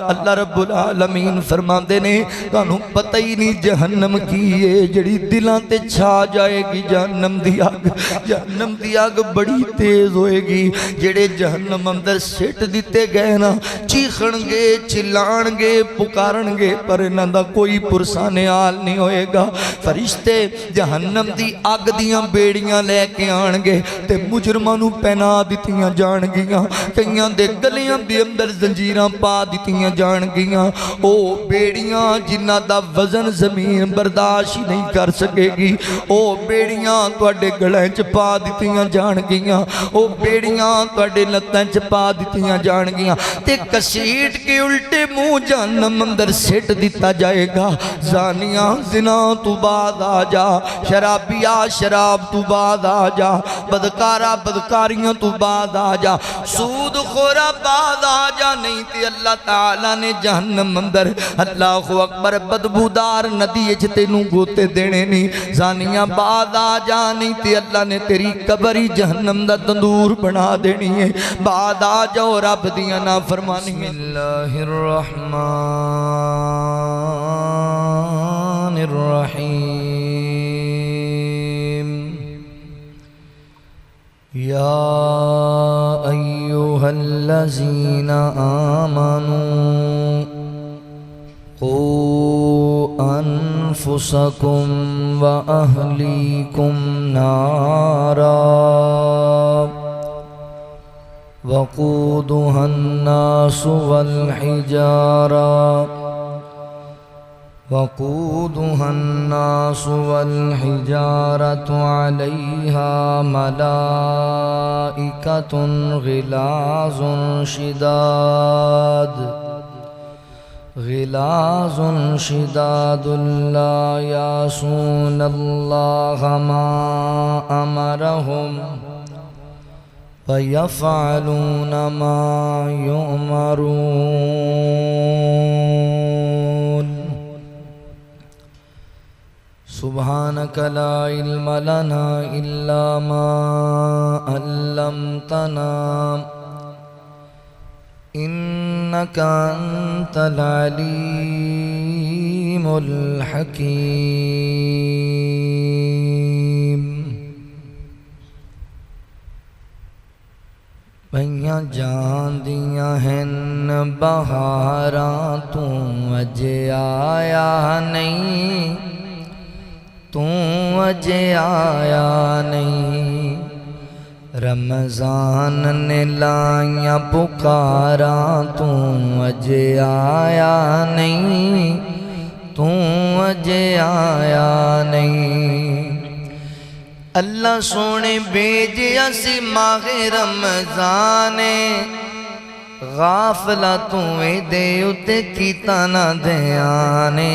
اللہ رب العالمین فرماندے نے تانوں پتہ ہی نہیں جہنم کی ہے جڑی دلاں تے چھا جائے گی جہنم دی اگ بڑی تیز ہوئے گی جڑے جہنم اندر سٹ دیتے گئے نا چیخن گے چلان گے پکارن گے پر انہاں دا کوئی پرسان حال نہیں ہوئے گا فرشتے جہنم دی اگ دیاں بیڑیاں لے کے آن گے تے مجرماں نو پہنا دیتیاں جان گیاں کئیاں دے گلیاں دے اندر زنجیراں پا دیتیاں جان گیاں او بیڑیاں جنہ دا وزن زمین برداشت نہیں کر سکے گی او بیڑیاں توڑے گلیں چ پا دیتیاں جان گیاں او بیڑیاں توڑے لتیں چ پا دیتیاں جان گیاں تے کسیٹ کے الٹے منہ جہنم اندر سٹ دیتا جائے گا زانیاں زنا تو بعد آ جا شرابیہ شراب تو بعد آ جا بدکارہ بدکاریاں تو بعد آ جا سود خورا بعد آ جا نہیں تے اللہ تعالیٰ نے جہنم اندر اللہ اکبر بدبودار ندی اچھتے نو گوتے دینے نہیں زانیاں بعد آ جا نہیں تے اللہ نے تیری قبری جہنم دا تندور بنا دینی ہے بعد آ جاؤ رب دیاں نا فرمانی بسم اللہ الرحمن الرحیم یا ایوہا الذین آمنوا قوا انفسکم و اہلیکم نارا وقودها الناس والحجارة عليها ملائكة غلاظ شداد لا يعصون الله ما أمرهم وَيَفْعَلُونَ مَا يُؤْمَرُونَ سبحانك لا علم لنا إلا ما علمتنا إنك أنت العليم الحكيم پہیاں جان دیاں ہن بہاراں تو اجے آیا نہیں رمضان نے لائیاں پکاراں تو اجے آیا نہیں اللہ سونے بھیجے اسی ماہ رمضان غافلہ تُویں دے اتے کیتا نہ دیانے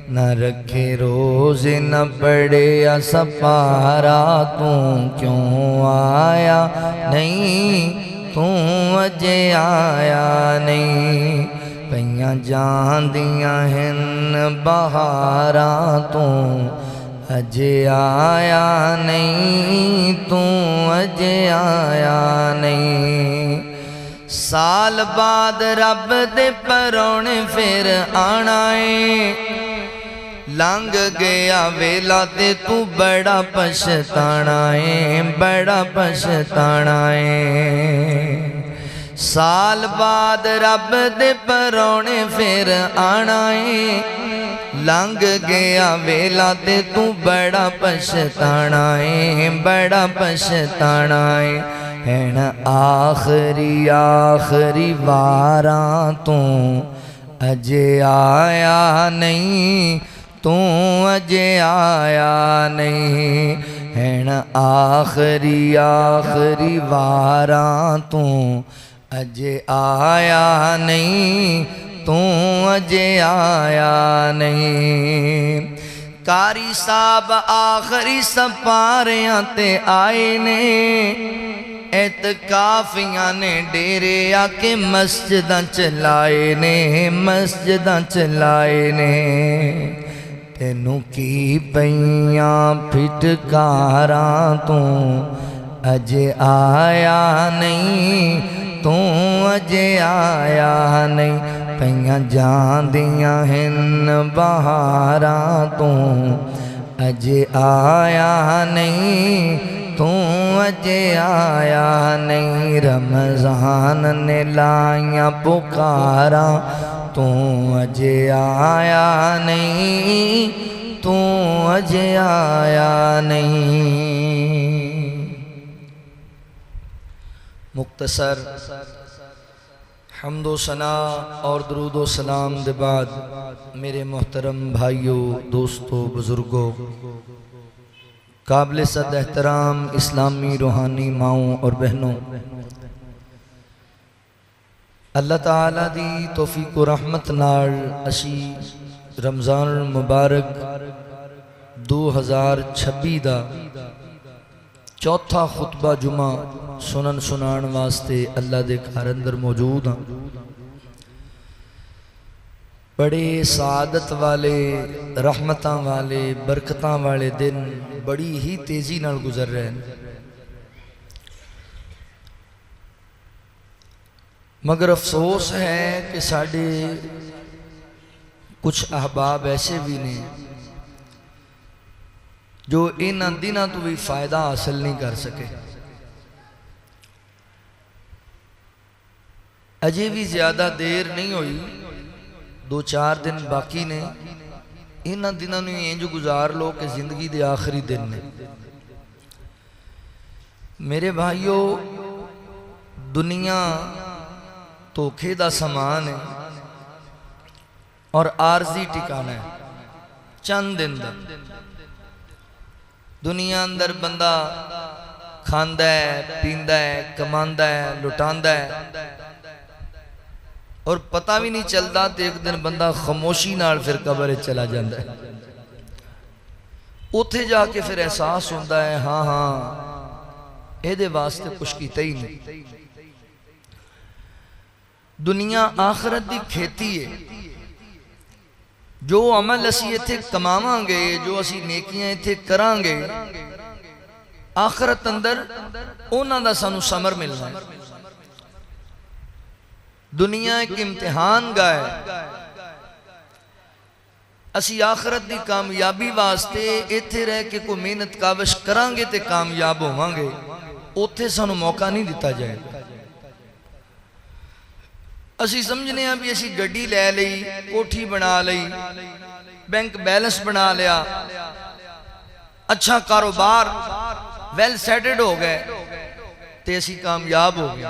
نہ رکھے روزے نہ پڑے سپارا تُوں کیوں آیا نہیں اجے آیا نہیں پہیاں جان دیاں ہن بہاراں تو اجے آیا نہیں اجے آیا نہیں سال بعد رب دے پرونے پھر آنا ہے لنگ گیا ویلا تے تو بڑا پچھتانا ہے سال بعد رب دے پرونے پھر آنا ہے لنگ گیا ویلا تے تو بڑا پچھتانا ہے ہن آخری واراں تو اجے آیا نہیں ہن آخری واراں تو اجے آیا نہیں کاری صاحب آخری سپاریاں تے آئے نے اعتکافیاں نے ڈیرے آکے مسجداں چلائے نے تینوں کی پئیاں پھٹکاراں تو اجے آیا نہیں اجے آیا نہیں پیاں جاندیاں ہن بہاراں تو اجے آیا نہیں تو اجے آیا نہیں رمضان نے لائیاں پکاراں تو اجے آیا نہیں تو اجے آیا نہیں۔ مختصر حمد و ثنا اور درود و سلام دے بعد میرے محترم بھائیوں، دوستوں، بزرگوں، قابل صد احترام اسلامی روحانی ماؤں اور بہنوں، اللہ تعالیٰ دی توفیق و رحمت نال اسی رمضان المبارک 2026 دا چوتھا خطبہ جمعہ سنن سنان واسطے اللہ دے گھر اندر موجود ہیں۔ بڑے سعادت والے، رحمتاں والے، برکتاں والے دن بڑی ہی تیزی نال گزر رہے ہیں، مگر افسوس ہے کہ ساڑھے کچھ احباب ایسے بھی نہیں جو ان دنوں تو بھی فائدہ حاصل نہیں کر سکے۔ اجے بھی زیادہ دیر نہیں ہوئی، 2-4 دن باقی نے، ان دنوں نے انج گزار لو کہ زندگی دے آخری دن نے۔ میرے بھائیوں، دنیا دھوکے دا سامان ہے اور عارضی ٹھکانہ ہے، چند دن دا۔ دنیا اندر بندہ کھاندا ہے، پیندا ہے، کماندا ہے، لٹاندا ہے، اور پتہ بھی نہیں چلتا تے ایک دن بندہ خاموشی نال پھر قبر چلا جاندہ ہے۔ اتھے جا کے پھر احساس ہوندہ ہے ہاں ہاں اے دے واسطے کچھ کیتا ہی نہیں۔ دنیا آخرت دی کھیتی ہے، جو عمل اسی اتھے کماواں گے، جو اسی نیکیاں اتھے کران گے، آخرت اندر اونا دا سانو ثمر ملنا ہے۔ دنیا ایک امتحان گاہ ہے، اسی آخرت دی کامیابی واسطے اتھے رہ کے کوئی محنت کاوش کران گے تے کامیاب ہوواں گے، اتھے سانو موقع نہیں دیتا جائے گا۔ اسی سمجھنے ہیں بھی اسی گڈی لے لئی، کوٹھی بنا لئی، بینک بیلنس بنا لیا، اچھا کاروبار ویل سیٹڈ ہو گئے تے اسی کامیاب ہو گئے۔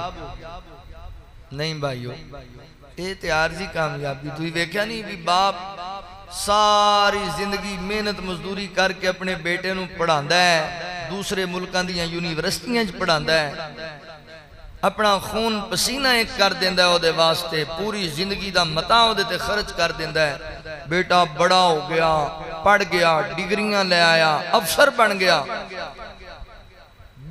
نہیں بھائیو، اے تے عارضی کامیابی۔ تو ہی ویکھیا نہیں بھی باپ ساری زندگی محنت مزدوری کر کے اپنے بیٹے نو پڑھاندا ہے، دوسرے ملکاں دیاں یونیورسٹیاں وچ پڑھاندا ہے، اپنا خون پسینہ ایک کر دیندہ ہے او دے واسطے، پوری زندگی دا متاع او دے تے خرچ کر دیندہ ہے۔ بیٹا بڑا ہو گیا، پڑھ گیا، ڈگریاں لے آیا، افسر بن گیا،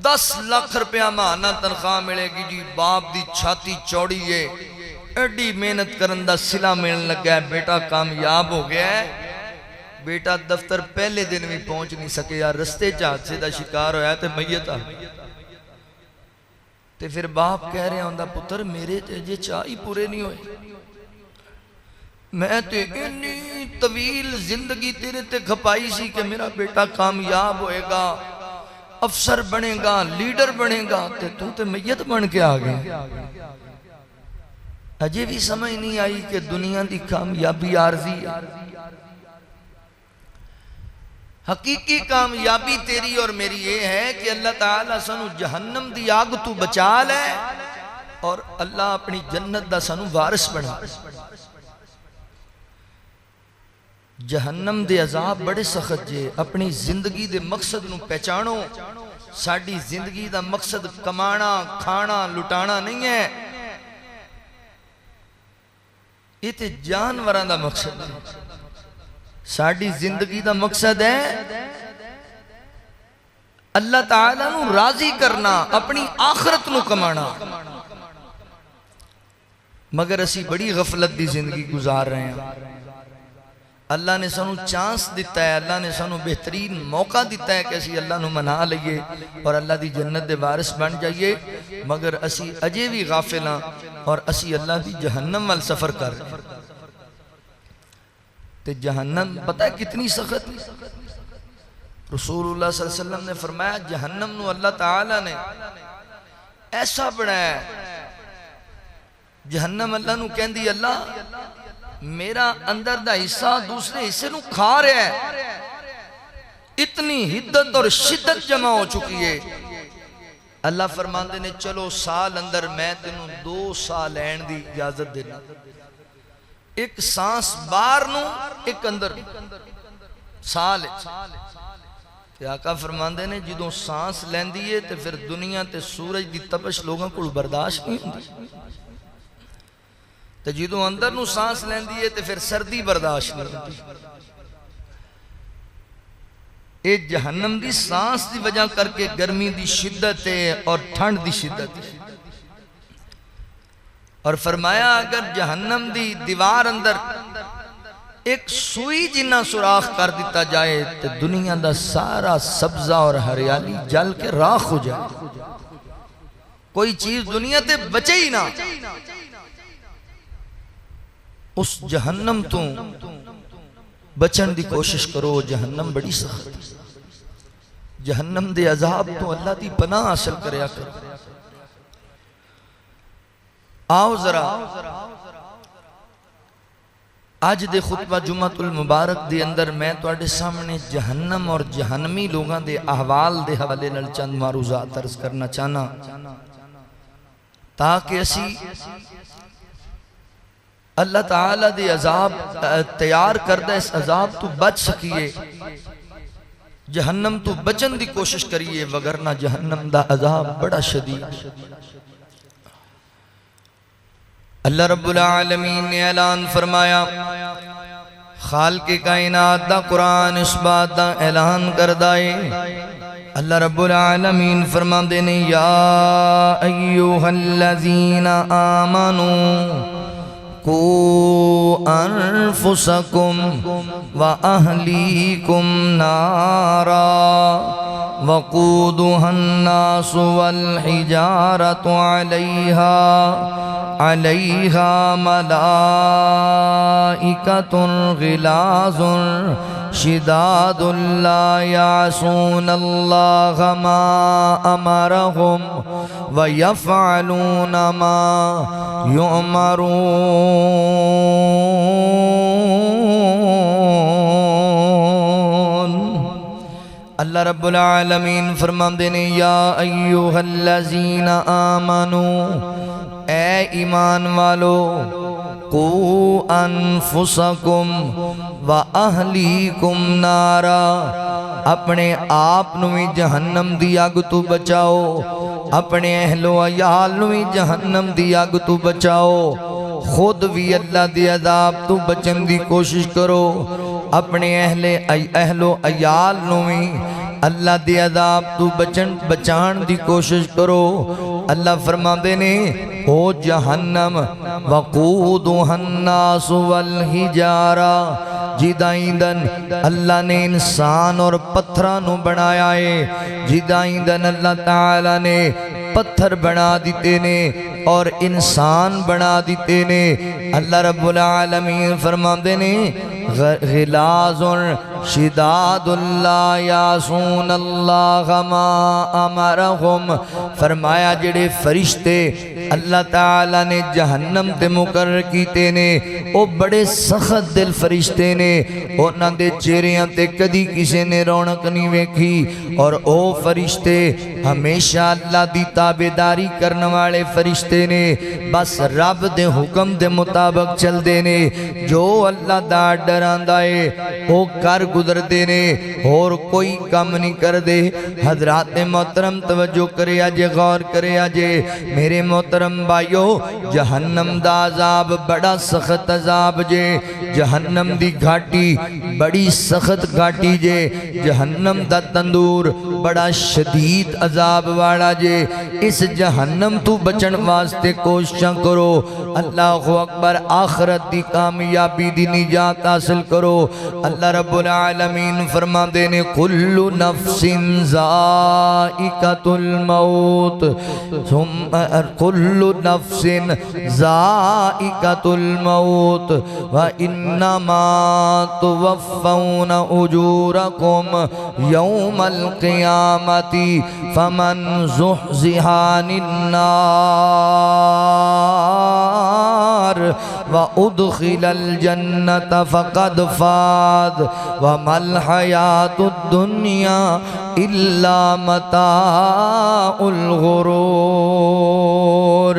10 لاکھ روپیہ ماہانہ تنخواہ ملے گی جی، باپ دی چھاتی چوڑی ہے، ایڈی محنت کرن دا صلہ ملن لگا ہے، بیٹا کامیاب ہو گیا ہے۔ بیٹا دفتر پہلے دن بھی پہنچ نہیں سکے، یا رستے حادثے دا شکار ہویا تے میت آ تے پھر باپ کہہ رہے ہوندہ پتر میرے تے جے چاہی پورے نہیں ہوئے، میں تے انی طویل زندگی تیرے تے کھپائی سی کہ میرا بیٹا کامیاب ہوئے گا، افسر بنے گا، لیڈر بنے گا، تے میت بن کے آگئے۔ اجے بھی سمجھ نہیں آئی کہ دنیا دی کامیابی عارضی ہے، حقیقی کامیابی تیری اور میری یہ ہے کہ اللہ تعالیٰ سانو جہنم دی آگ تو بچا لے اور اللہ اپنی جنت دا سانو وارث بنا۔ جہنم دے عذاب بڑے سخت جے، اپنی زندگی دے مقصد نو پہچانو۔ ساڑی زندگی دا مقصد کمانا، کھانا، لٹانا نہیں ہے، یہ تے جانوراں دا مقصد ہے۔ ساڑی زندگی دا مقصد ہے اللہ تعالیٰ نو راضی کرنا، اپنی آخرت نو کمانا۔ مگر اسی بڑی غفلت دی زندگی گزار رہے ہیں، اللہ نے سانو چانس دیتا ہے، اللہ نے سانو بہترین موقع دیتا ہے کہ اسی اللہ نو منا لئیے اور اللہ دی جنت دے وارث بن جائیے، مگر اسی اجے بھی غافل ہاں اور اسی اللہ دی جہنم وال سفر کر رہے ہیں۔ تے جہنم پتہ ہے کتنی سخت؟ رسول اللہ صلی اللہ علیہ وسلم نے فرمایا جہنم نو اللہ تعالیٰ نے ایسا بنایا ہے، جہنم اللہ نو کہندی اللہ میرا اندر دا حصہ دوسرے حصے نو کھا رہا ہے، اتنی حدت اور شدت جمع ہو چکی ہے۔ اللہ فرماندے نے چلو سال اندر میں تینوں 2 سال این دی اجازت دینا، ایک سانس بار نو ایک اندر سال ہے۔ کہ آقا فرماندے نے جدوں سانس لین دیئے تے پھر دنیا تے سورج دی تپش لوگاں کو برداشت نہیں ہوندی، تے جدوں اندر نو سانس لین دیئے تے پھر سردی برداشت نہیں ہوندی۔ اے جہنم دی سانس دی وجہ کر کے گرمی دی شدت ہے اور ٹھنڈ دی شدت ہے۔ اور فرمایا اگر جہنم دی دیوار اندر ایک سوئی جنہ سوراخ کر دیتا جائے تو دنیا دا سارا سبزہ اور ہریالی جل کے راکھ ہو جائے، کوئی چیز دنیا تے بچے ہی نہ۔ اس جہنم تو بچن دی کوشش کرو، جہنم بڑی سخت، جہنم دے عذاب تو اللہ دی پناہ حاصل کریا کرو۔ آؤ ذرا آج دے خطبہ جمعۃ المبارک دے اندر میں تواڈے سامنے جہنم اور جہنمی لوگاں دے احوال دے حوالے نال چند معروضات عرض کرنا چاہنا تاکہ اسی اللہ تعالیٰ دے عذاب تیار کردہ اس عذاب تو بچ سکیے، جہنم تو بچن دی کوشش کریے، وگرنہ جہنم دا عذاب بڑا شدید۔ اللہ رب العالمین نے اعلان فرمایا، خالق کائنات دا قرآن اس بات دا اعلان کردائے۔ اللہ رب العالمین فرماندے نے یا ایوہا الذین آمنوا قو انفسکم وأہلیکم نارا وقودها الناس والحجارة عليها ملائكة غلاظ شداد لا يعصون الله ما أمرهم ويفعلون ما يؤمرون۔ اللہ رب العالمین فرماندے نے یا ایوہا الذین آمنوا، اے ایمان والو، قو انفسکم و اہلیکم نارا، اپنے آپ نوی جہنم دی آگ تو بچاؤ، اپنے اہل و عیال نوی جہنم دی آگ تو بچاؤ، خود بھی اللہ دی عذاب تو بچن دی کوشش کرو، اپنے اہل و عیال نوی اللہ دی عذاب تو بچان دی کوشش کرو۔ اللہ فرماندے نے او جہنم وقودها الناس والحجارہ، جیدہ ایندن اللہ نے انسان اور پتھرانو بنایا ہے، جیدہ ایندن اللہ تعالیٰ نے پتھر بنا دیتے نے اور انسان بنا دیتے نے۔ اللہ رب العالمین فرماندے نے غلاظ شداد لا یعصون اللہ ما امرہم، فرمایا جڑے فرشتے اللہ تعالیٰ نے جہنم تے مقرر کیتے نے او بڑے سخت دل فرشتے نے، اونا دے چہریاں تے کدی کسے نے رونق نہیں ویکھی، اور او فرشتے ہمیشہ اللہ دی تابعداری کرنے والے فرشتے نے، بس رب دے حکم دے مطابق چل دینے، جو اللہ دا ڈراندہ ہے وہ کر گزر دینے اور کوئی کم نہیں کر دے۔ حضرات محترم توجہ کرے آجے، غور کرے آجے میرے محترم بھائیو، جہنم دا عذاب بڑا سخت عذاب جے، جہنم دی گھاٹی بڑی سخت گھاٹی جے جہنم دا تندور بڑا شدید عذاب والا جے اس جہنم تو بچن واسطے کوششاں کرو اللہ اکبر آخرت دی کامیابی دی نجات حاصل کرو اللہ رب العالمین فرما دینے کل نفس ذائقۃ الموت کل نفس ذائقۃ الموت وانما توفون اجورکم یوم القیامت فمن زحزح عن النار وادخل الجنة فقد فاز وما الحیاۃ الدنیا الا متاع الغرور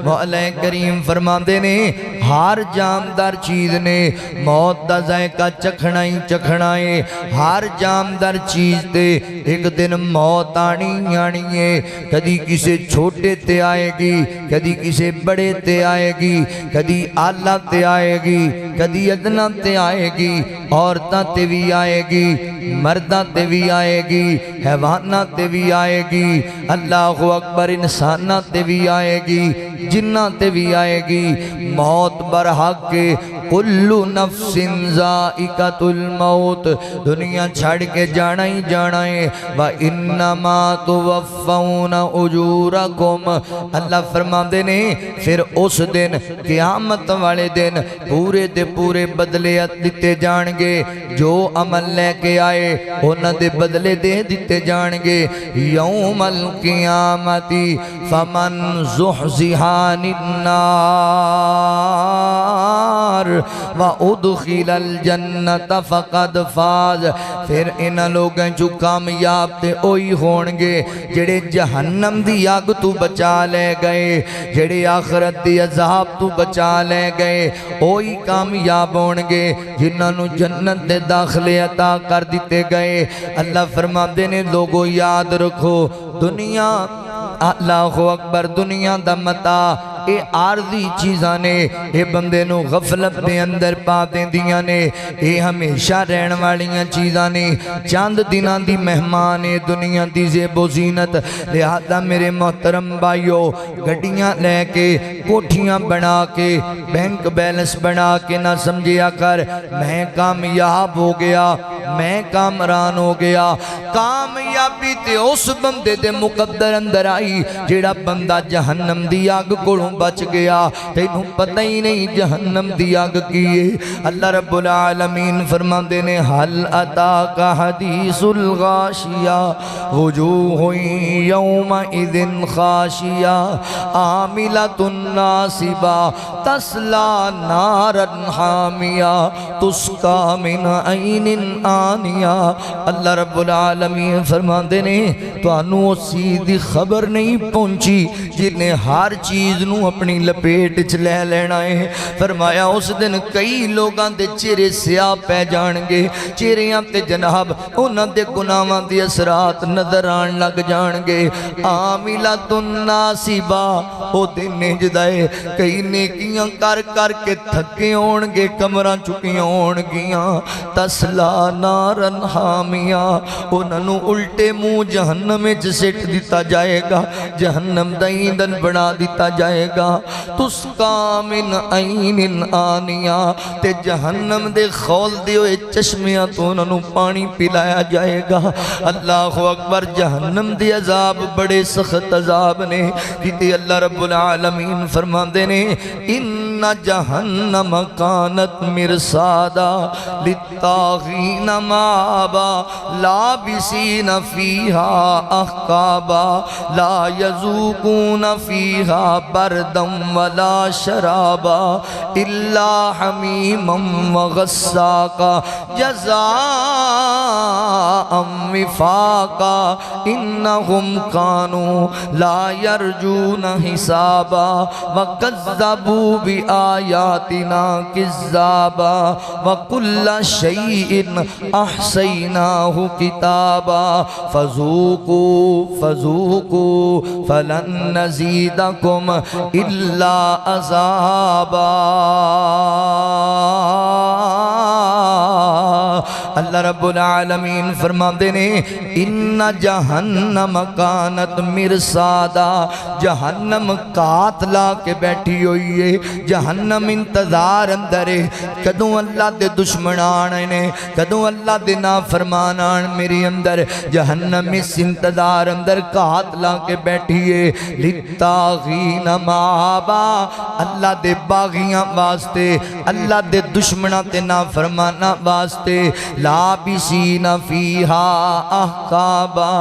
مولا کریم فرماندے نے ہر جاندار چیز نے موت دا ذائقہ چکھنا ہی چکھنا ہے ہر جاندار چیز تے ایک دن موت آنی آنی ہے کدی کسے چھوٹے تے آئے گی کدی کسے بڑے تے آئے گی کدی آلہ تے آئے گی کدی ادنا تے آئے گی عورتاں تے بھی آئے گی مرداں تے بھی آئے گی حیواناں تے بھی آئے گی اللہ اکبر انساناں تے بھی آئے گی جناں تے بھی آئے گی موت برحق کے کل نفس ذائقۃ الموت دنیا چھڑ کے جانا ہی جانا ہے وَإِنَّمَا تُوَفَّوْنَ أُجُورَكُمْ اللہ فرما دینے پھر اس دن قیامت والے دن پورے دے پورے بدلے دیتے جانگے جو عمل لے کے آئے انہ دے بدلے دے دیتے جانگے یوم القیامت فمن زحزح عن النار وَأُدْخِلَ الْجَنَّةَ فَقَدْ فَازَ پھر انہاں لوگاں جو کامیاب تے اوئی ہونگے جڑے جہنم دی آگ تو بچا لے گئے جڑے آخرت دی عذاب تو بچا لے گئے اوئی کامیاب ہونگے جنہاں نو جنت دے داخلے عطا کر دیتے گئے اللہ فرما دینے لوگوں یاد رکھو دنیا اللہ اکبر دنیا دا متاع اے عارضی چیزاں نے اے بندے نو غفلت دے اندر پا دیندیاں نے اے ہمیشہ رہن والیاں چیزاں نے چاند دناں دی مہمان دنیا دی زیب و زینت لہذا میرے محترم بھائیو گھڑیاں لے کے کوٹھیاں بنا کے بینک بیلنس بنا کے نہ سمجھیا کر میں کامیاب ہو گیا میں کامران ہو گیا کامیابی تے اس بندے دے مقدر اندر آئی جیڑا بندہ جہنم دی آگ کولوں بچ گیا تینوں پتہ ہی نہیں جہنم دی آگ کیے اللہ رب العالمین فرما دینے حل اتاک حدیث الغاشیہ وجوہ یومئذ خاشیہ عاملۃ ناصبہ تسلا نارا حامیہ تسقا من عین آنیہ اللہ رب العالمین فرما دینے تو انہوں سیدھی خبر نہیں پہنچی جنہیں ہر چیز نو اپنی لپیٹ چلے لینا ہے فرمایا اس دن کئی لوگاں دے چہرے سیاہ پہ جانگے چہریاں تے جناب انہاں دے گناہاں دی اثرات نظر آن لگ جانگے عاملۃ ناصبہ او دن جدائے کئی نیکیاں کر کر کے تھکے ہونگے کمراں چکیاں ہونگیاں تسلا نارن حامیہ انہوں الٹے منہ جہنم میں جسٹ دیتا جائے گا جہنم دا ایندھن بنا دیتا جائے گا تسقا من عین آنیہ تے جہنم دے خول دے ہوئے چشمیاں تو انہوں پانی پلایا جائے گا اللہ اکبر جہنم دے عذاب بڑے سخت عذاب نے کیتے اللہ رب العالمین فرما دینے ان جہنم کانت مرصادا للطاغین مآبا لابسین فیہا احقابا لا یذوقون فیہا بردم ولا شرابا الا حمیما وغساقا جزاء وفاقا انہم کانوا لا یرجون حسابا وکذبوا بآیاتنا کذابا وکل شیء احصیناہ کتابا فذوقوا فلن نزیدکم الا عذابا اللہ رب العالمین فرماندے نے ان جہنم کانت مرصادا، جہنم کات لا کے بیٹھی ہوئی ہے، جہنم انتظار اندر ہے، کدوں اللہ دے دشمن آنے نے، کدوں اللہ دے نافرمان آن میری اندر، جہنم اس انتظار اندر کات لا کے بیٹھی ہے، للطاغین مآبا، اللہ دے باغیاں واسطے، اللہ دے دشمنہ تے نافرمانہ واسطے، لابسین فیہا احقابا،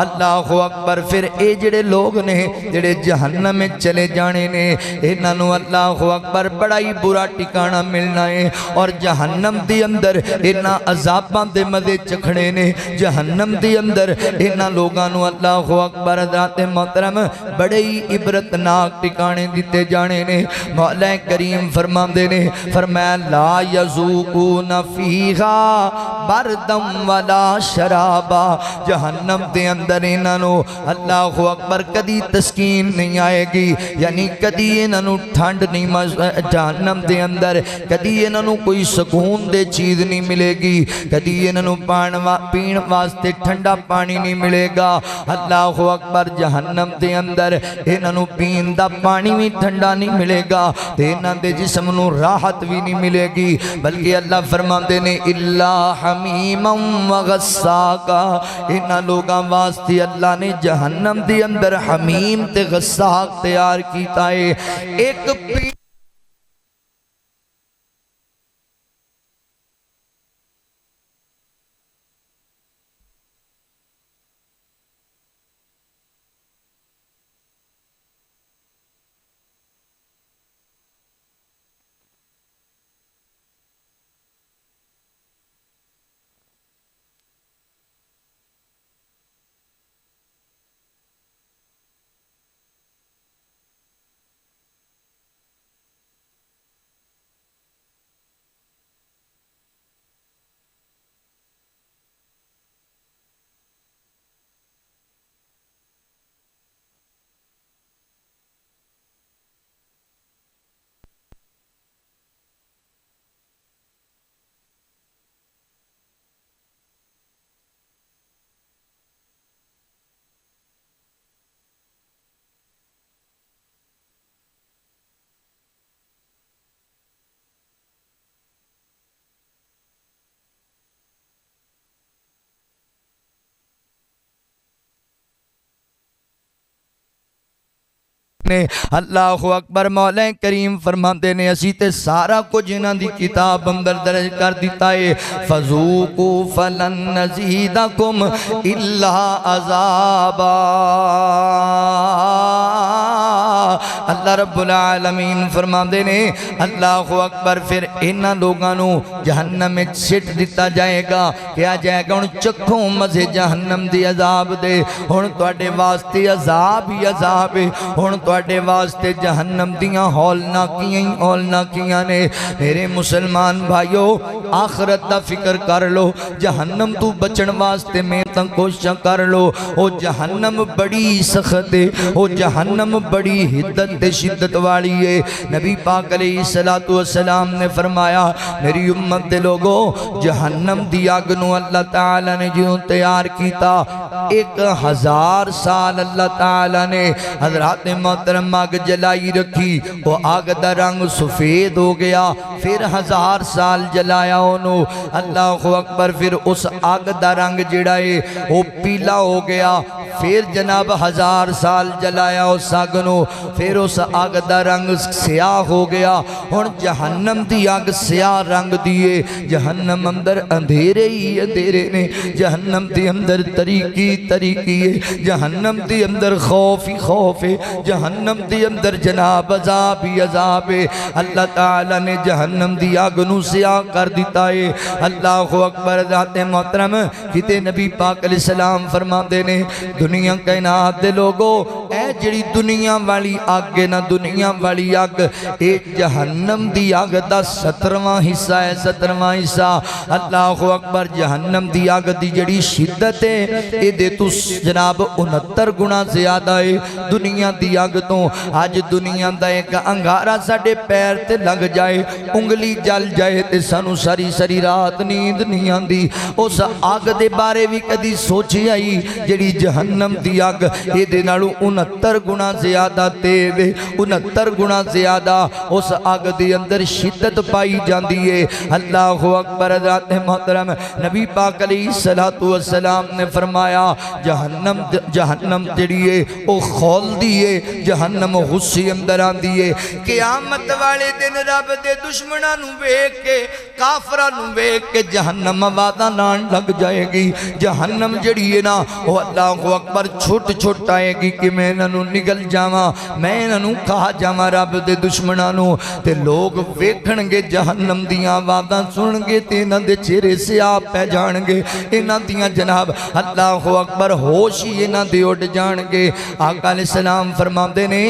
اللہ اکبر۔ پھر اے جڑے لوگ نے جڑے جہنم میں چلے جانے نے، انہاں نو اللہ اکبر بڑا ہی برا ٹھکانہ ملنا ہے، اور جہنم دی اندر انہاں عذاباں دے مزے چکھڑے نے، جہنم دی اندر انہاں لوگاں نو اللہ اکبر حضرات محترم بڑے ہی عبرتناک ٹھکانے دیتے جانے نے۔ مولا کریم فرماندے نے، فرمایا لا یذوقون فیہا بردم ولا شرابا، جہنم دے اندر انہاں نو اللہ اکبر کدی تسکین نہیں آئے گی، یعنی کدی انہاں نو ٹھنڈ نہیں، جہنم دے اندر کدی انہاں نو کوئی سکون دے چیز نہیں ملے گی، کدی انہاں نو پین واسطے ٹھنڈا پانی نہیں ملے گا، اللہ اکبر۔ جہنم دے اندر انہاں نو پین دا پانی بھی ٹھنڈا نہیں ملے گا، تے انہاں دے جسم نو راحت بھی نہیں ملے گی، بلکہ اللہ فرماندے نے الا حمیما وغساقا، انہاں لوگاں واسطے اللہ نے جہنم دے اندر حمیم تے غساق تیار کیتا ہے، ایک نے اللہ اکبر۔ مولا کریم فرماندے نے اسی تے سارا کچھ انہاں دی کتاب اندر درج کر دیتا ہے، فذوقوا فلن نزیدکم الا عذابا۔ اللہ رب العالمین فرماندے نے اللہ اکبر، پھر انہاں لوگاں نو جہنم میں سٹ دیتا جائے گا، کیا جائے گا ہن چکھو مزے جہنم دی عذاب دے، ہن تواڈے واسطے عذاب ہی عذاب ہے، ہن تواڈے واسطے جہنم دیاں ہولناکیاں نے۔ میرے مسلمان بھائیو آخرت دا فکر کر لو، جہنم تو بچن واسطے میں تاں کوشش کر لو، او جہنم بڑی سخت ہے، او جہنم بڑی حدت شدت والی ہے۔ نبی پاک علیہ السلام نے فرمایا میری امت دے لوگو جہنم دی آگ نو اللہ تعالیٰ نے جو تیار کیتا 1000 سال اللہ تعالیٰ نے حضرات محترم آگ جلائی رکھی، وہ آگ دا رنگ سفید ہو گیا، پھر 1000 سال جلایا انہوں اللہ اکبر، پھر اس آگ دا رنگ جڑائے وہ پیلا ہو گیا، پھر جناب 1000 سال جلایا اس آگ نو، پھر اس آگ دا رنگ سیاہ ہو گیا۔ ہن جہنم دی آگ سیاہ رنگ دیئے، جہنم اندر اندھیرے ہی اندھیرے نے، جہنم دی اندر طریقی ہے، جہنم دی اندر خوف ہی خوف ہے، جہنم دی اندر جناب عذاب ہی عذاب ہے۔ اللہ تعالیٰ نے جہنم دی آگ نو سیاہ کر دیتا ہے۔ اللہ اکبر۔ ذات محترم کتے نبی پاک علیہ السلام فرما دینے دنیا کائنات دے لوگو اے جڑی دنیا والی اگ ہے نا دنیا والی اگ اے جہنم دی اگ دا 17واں حصہ ہے 17واں حصہ اللہ اکبر جہنم دی اگ دی جڑی شدت ہے اے دے تو جناب 69 گنا زیادہ ہے دنیا دی اگ تو آج دنیا دا ایک انگارہ ساڑے پیر تے لگ جائے انگلی جل جائے تے سانو ساری ساری رات نیند نہیں آندی اس آگ دے بارے بھی کدی سوچی آئی جڑی جہنم دی آگ یہ دے نالو 69 گنا زیادہ تیز 69 گنا زیادہ اس آگ دے اندر شدت پائی جاندی ہے اللہ اکبر حضرات محترم نبی پاک علیہ السلام نے فرمایا جہنم جڑی ہے او خول دیئے جہنم غصی اندر آن دیئے قیامت والے دن رب دے دشمنانو بیک کے کافرانو بیک کے جہنم وعدہ نان لگ جائے گی جہنم جڑی ہے نا وہ اللہ اکبر چھوٹ آئے گی کہ میں انہوں نگل جاواں میں انہوں کہا جاواں رب دے دشمنانو تے لوگ ویکھن گے جہنم دیاں وعدہ سن گے تے انہاں دے چہرے سے آپ پہ جان گے انہاں دیاں جناب اللہ اکبر ہوشی انہاں دے اٹھ جان گے آقا علیہ السلام فرماندے نے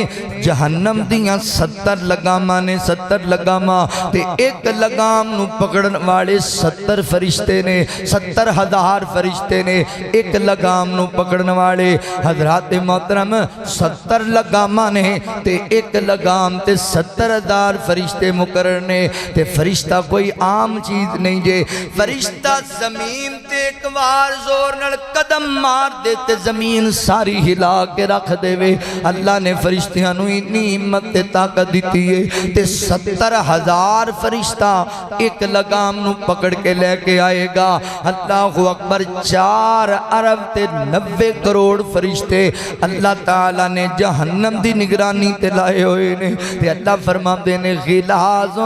جہنم دیاں 70 لگاماں نے 70 لگاماں تے ایک لگام نو پکڑن والے 70 فرشتے نے 70,000 فرشتے نے ایک لگام نو پکڑن والے حضرات محترم 70 لگاماں نے تے ایک لگام تے 70,000 فرشتے مقرر نے تے فرشتہ کوئی عام چیز نہیں جے فرشتہ زمین تے ایک بار زور نال قدم مار دے تے زمین ساری ہلا کے رکھ دے وے اللہ نے فرشتیاں نو اتنی ہمت تے طاقت دیتی ہے تے 70,000 فرشتہ ایک لگام نو پکڑ کے لے کے آئے گا اللہ اکبر 4 ارب تے 90 کروڑ فرشتے اللہ تعالیٰ نے جہنم دی نگرانی تے لائے ہوئے نے تے اللہ فرماندے نے غلاظ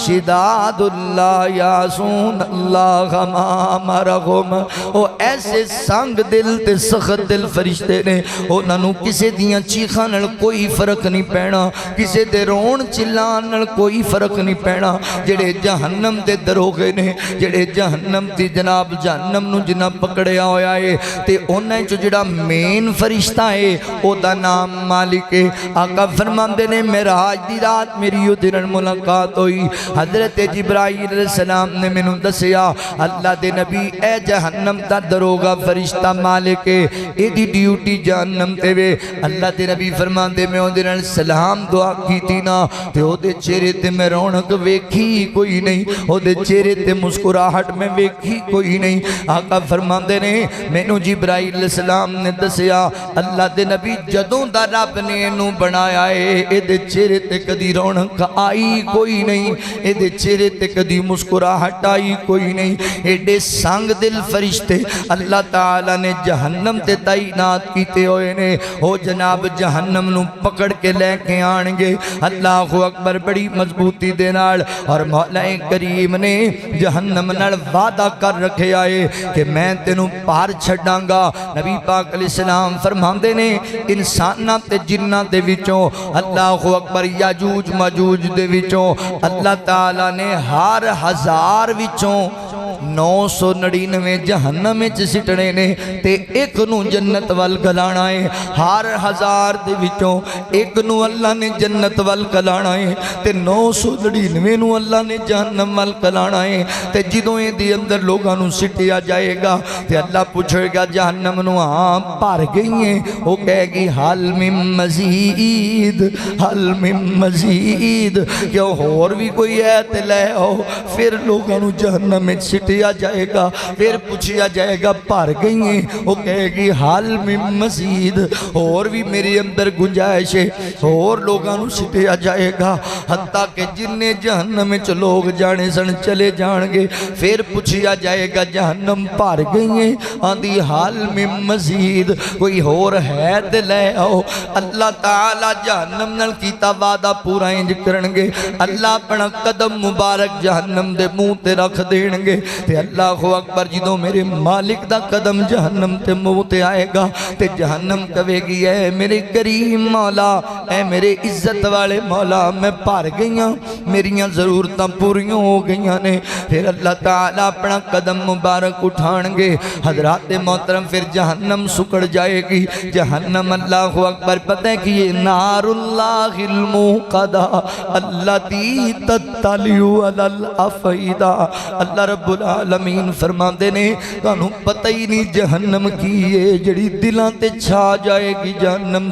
شداد اللہ یاسون اللہ غمام رغم او ایسے سنگ دل تے سخت دل فرشتے نے انہاں نو کسے دیاں چیخاں نال کوئی فرق نہیں پینا کسے دے رون چلان نال کوئی فرق نہیں پینا جڑے جہنم دے دروغے نے جڑے جہنم دی جناب جہنم نو جنہ پکڑیا ہویا ہے تے انہیں جو جڑا مین فرشتہ ہے او دا نام مالک ہے آقا فرماندے نے معراج دی رات میری دن ملاقات ہوئی حضرت جبرائیل علیہ السلام نے میں نے دسیا اللہ دے نبی اے جہنم دا دروغہ فرشتہ مالک ہے اے دی ڈیوٹی جہنم تے وے اللہ دے نبی فرماندے میں او دن سلام دعا کی تھی نا تے او دے چہرے تے میں رونق ویکھی کوئی نہیں او دے چہرے تے مسکراہٹ میں ویکھی کوئی نہیں آقا فرماندے نے میں نے جبرائیل علیہ السلام نے دسیا اللہ دے نبی جدوں دا رب نے انہوں بنایا ہے اے دے چہرے تے کدی رونق آئی کوئی نہیں اے دے چہرے تے کدی مسکراہٹ آئی کوئی نہیں ایڈے سنگ دل فرشتے اللہ تعالیٰ نے جہنم تے تعینات کیتے ہوئے نے او جناب جہنم نو پکڑ کے لے کے آنگے اللہ اکبر بڑی مضبوطی دے نال اور مولا کریم نے جہنم نال وعدہ کر رکھے آئے کہ میں تینوں پار چھڑاں گا نبی پاک علیہ السلام فرماندے نے انساناں تے جناں دے وچوں اللہ اکبر یاجوج ماجوج دے وچوں اللہ تعالیٰ نے ہر 1000 وچوں 999 جہنم وچ سٹنے نے تے ایک نو جنت وال گلانا ہے ہر 1000 دے وچوں ایک نو اللہ نے جنت وال گلانا ہے تے 999 نو اللہ نے جہنم وال گلانا ہے تے جدوں اے دی اندر لوگاں نو سٹیا جائے گا تے اللہ پوچھے گا جہنم نو ہاں بھر گئی ہیں وہ کہے گی حل من مزید حل من مزید کیوں اور بھی کوئی ہے تے لے آؤ پھر لوگاں نو جہنم میں سٹیا جائے گا پھر پوچھیا جائے گا بھر گئی ہیں وہ کہے گی حل من مزید اور بھی میرے اندر گنجائش ہے اور لوگاں نو سٹیا جائے گا حتیٰ کہ جنہیں جہنم میں لوگ جانے سن چلے جان گے پھر پوچھیا جائے گا جہنم بھر گئی ہیں آندھی حل من مزید کوئی اور ہے تے لے آؤ اللہ تعالیٰ جہنم نال کیتا وعدہ پورا انج کرنگے اللہ اپنا قدم مبارک جہنم دے منہ تے رکھ دینگے تے اللہ اکبر جدوں میرے مالک دا قدم جہنم تے منہ تے آئے گا تے جہنم کہے گی اے میرے کریم مولا اے میرے عزت والے مولا میں بھر گئیاں میریاں ضرورتاں پوریاں ہو گئیاں نے پھر اللہ تعالیٰ اپنا قدم مبارک اٹھان گے حضرات محترم پھر جہنم سکڑ جائے گی جہنم اللہ اکبر پتہ ہے کہ یہ نار اللہ الموقدہ التی تطلع علی الافئدہ اللہ رب العالمین فرماندے نے تانوں پتہ ہی نہیں جہنم کی ہے جڑی دلاں تے چھا جائے گی جہنم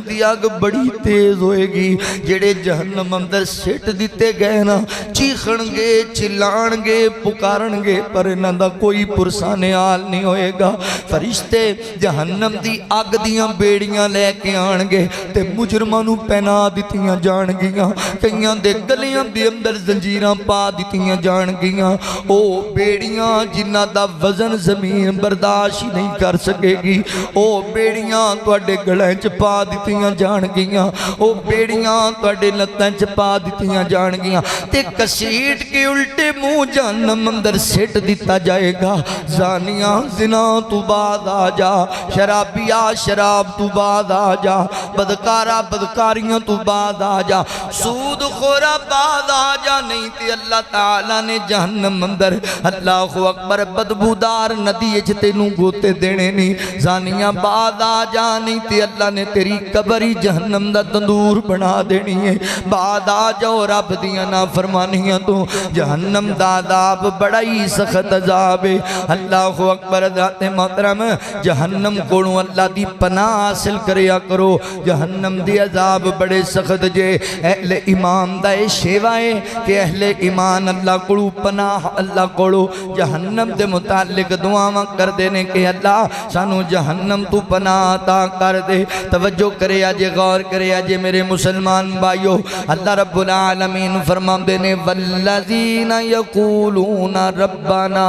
دی آگ بڑی تیز ہوئے گی جڑے جہنم اندر سٹ دیتے گئے نا چیخن گے چلان گے پکارن گے پر انہاں دا کوئی پرسان حال نہیں ہوئے گا فرشتے جہنم دی آگ دیاں بیڑیاں لے کے آن گے تے مجرماں نو پہنا دیتیاں جان گیاں کئیاں دے گلیاں دے اندر زنجیراں پا دیتیاں جان گیاں او بیڑیاں جنہ دا وزن زمین برداشت نہیں کر سکے گی او بیڑیاں توڑے گلیں چپا دیتیاں جان گیاں او بیڑیاں توڑے لتیں چپا دیتیاں جان گیاں تے کسیٹ کے الٹے منہ جہنم اندر سٹ دیتا جائے گا زانیاں زنا تو بعد آ جا شرابیہ شراب تو بعد آ جا بدکارہ بدکاریاں تو بعد آ جا سود خورا بعد آ جا نہیں تے اللہ تعالیٰ نے جہنم اندر اللہ اکبر بدبودار ندی اچھتے نو گوتے دینے نہیں زانیاں بعد آ جا نہیں تے اللہ نے تیری قبری جہنم دا تندور بنا دینی ہے بعد آ جاؤ رب دیاں نافرمانیاں تو جہنم دا عذاب بڑا ہی سخت عذاب ہے اللہ اکبر ذات محترم جہنم کونوں اللہ دی پناہ حاصل کریا کرو جہنم دی عذاب بڑے سخت جے اہل ایمان دا شیوا ہے کہ اہل ایمان اللہ کولو پناہ اللہ کولو جہنم دے متعلق دعاواں کر دینے کہ اللہ سانو جہنم تو پناہ عطا کر دے توجہ کرے آجے غور کرے آجے میرے مسلمان بھائیو اللہ رب العالمین فرمان دینے والذین یقولون ربنا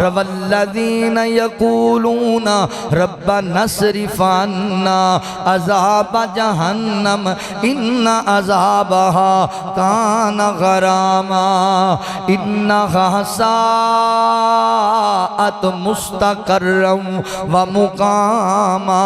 والذین یقولون ربنا اصرف عنا عذاب جہنم ان عذابها کان غراما انہا ساعت مستقرم و مقاما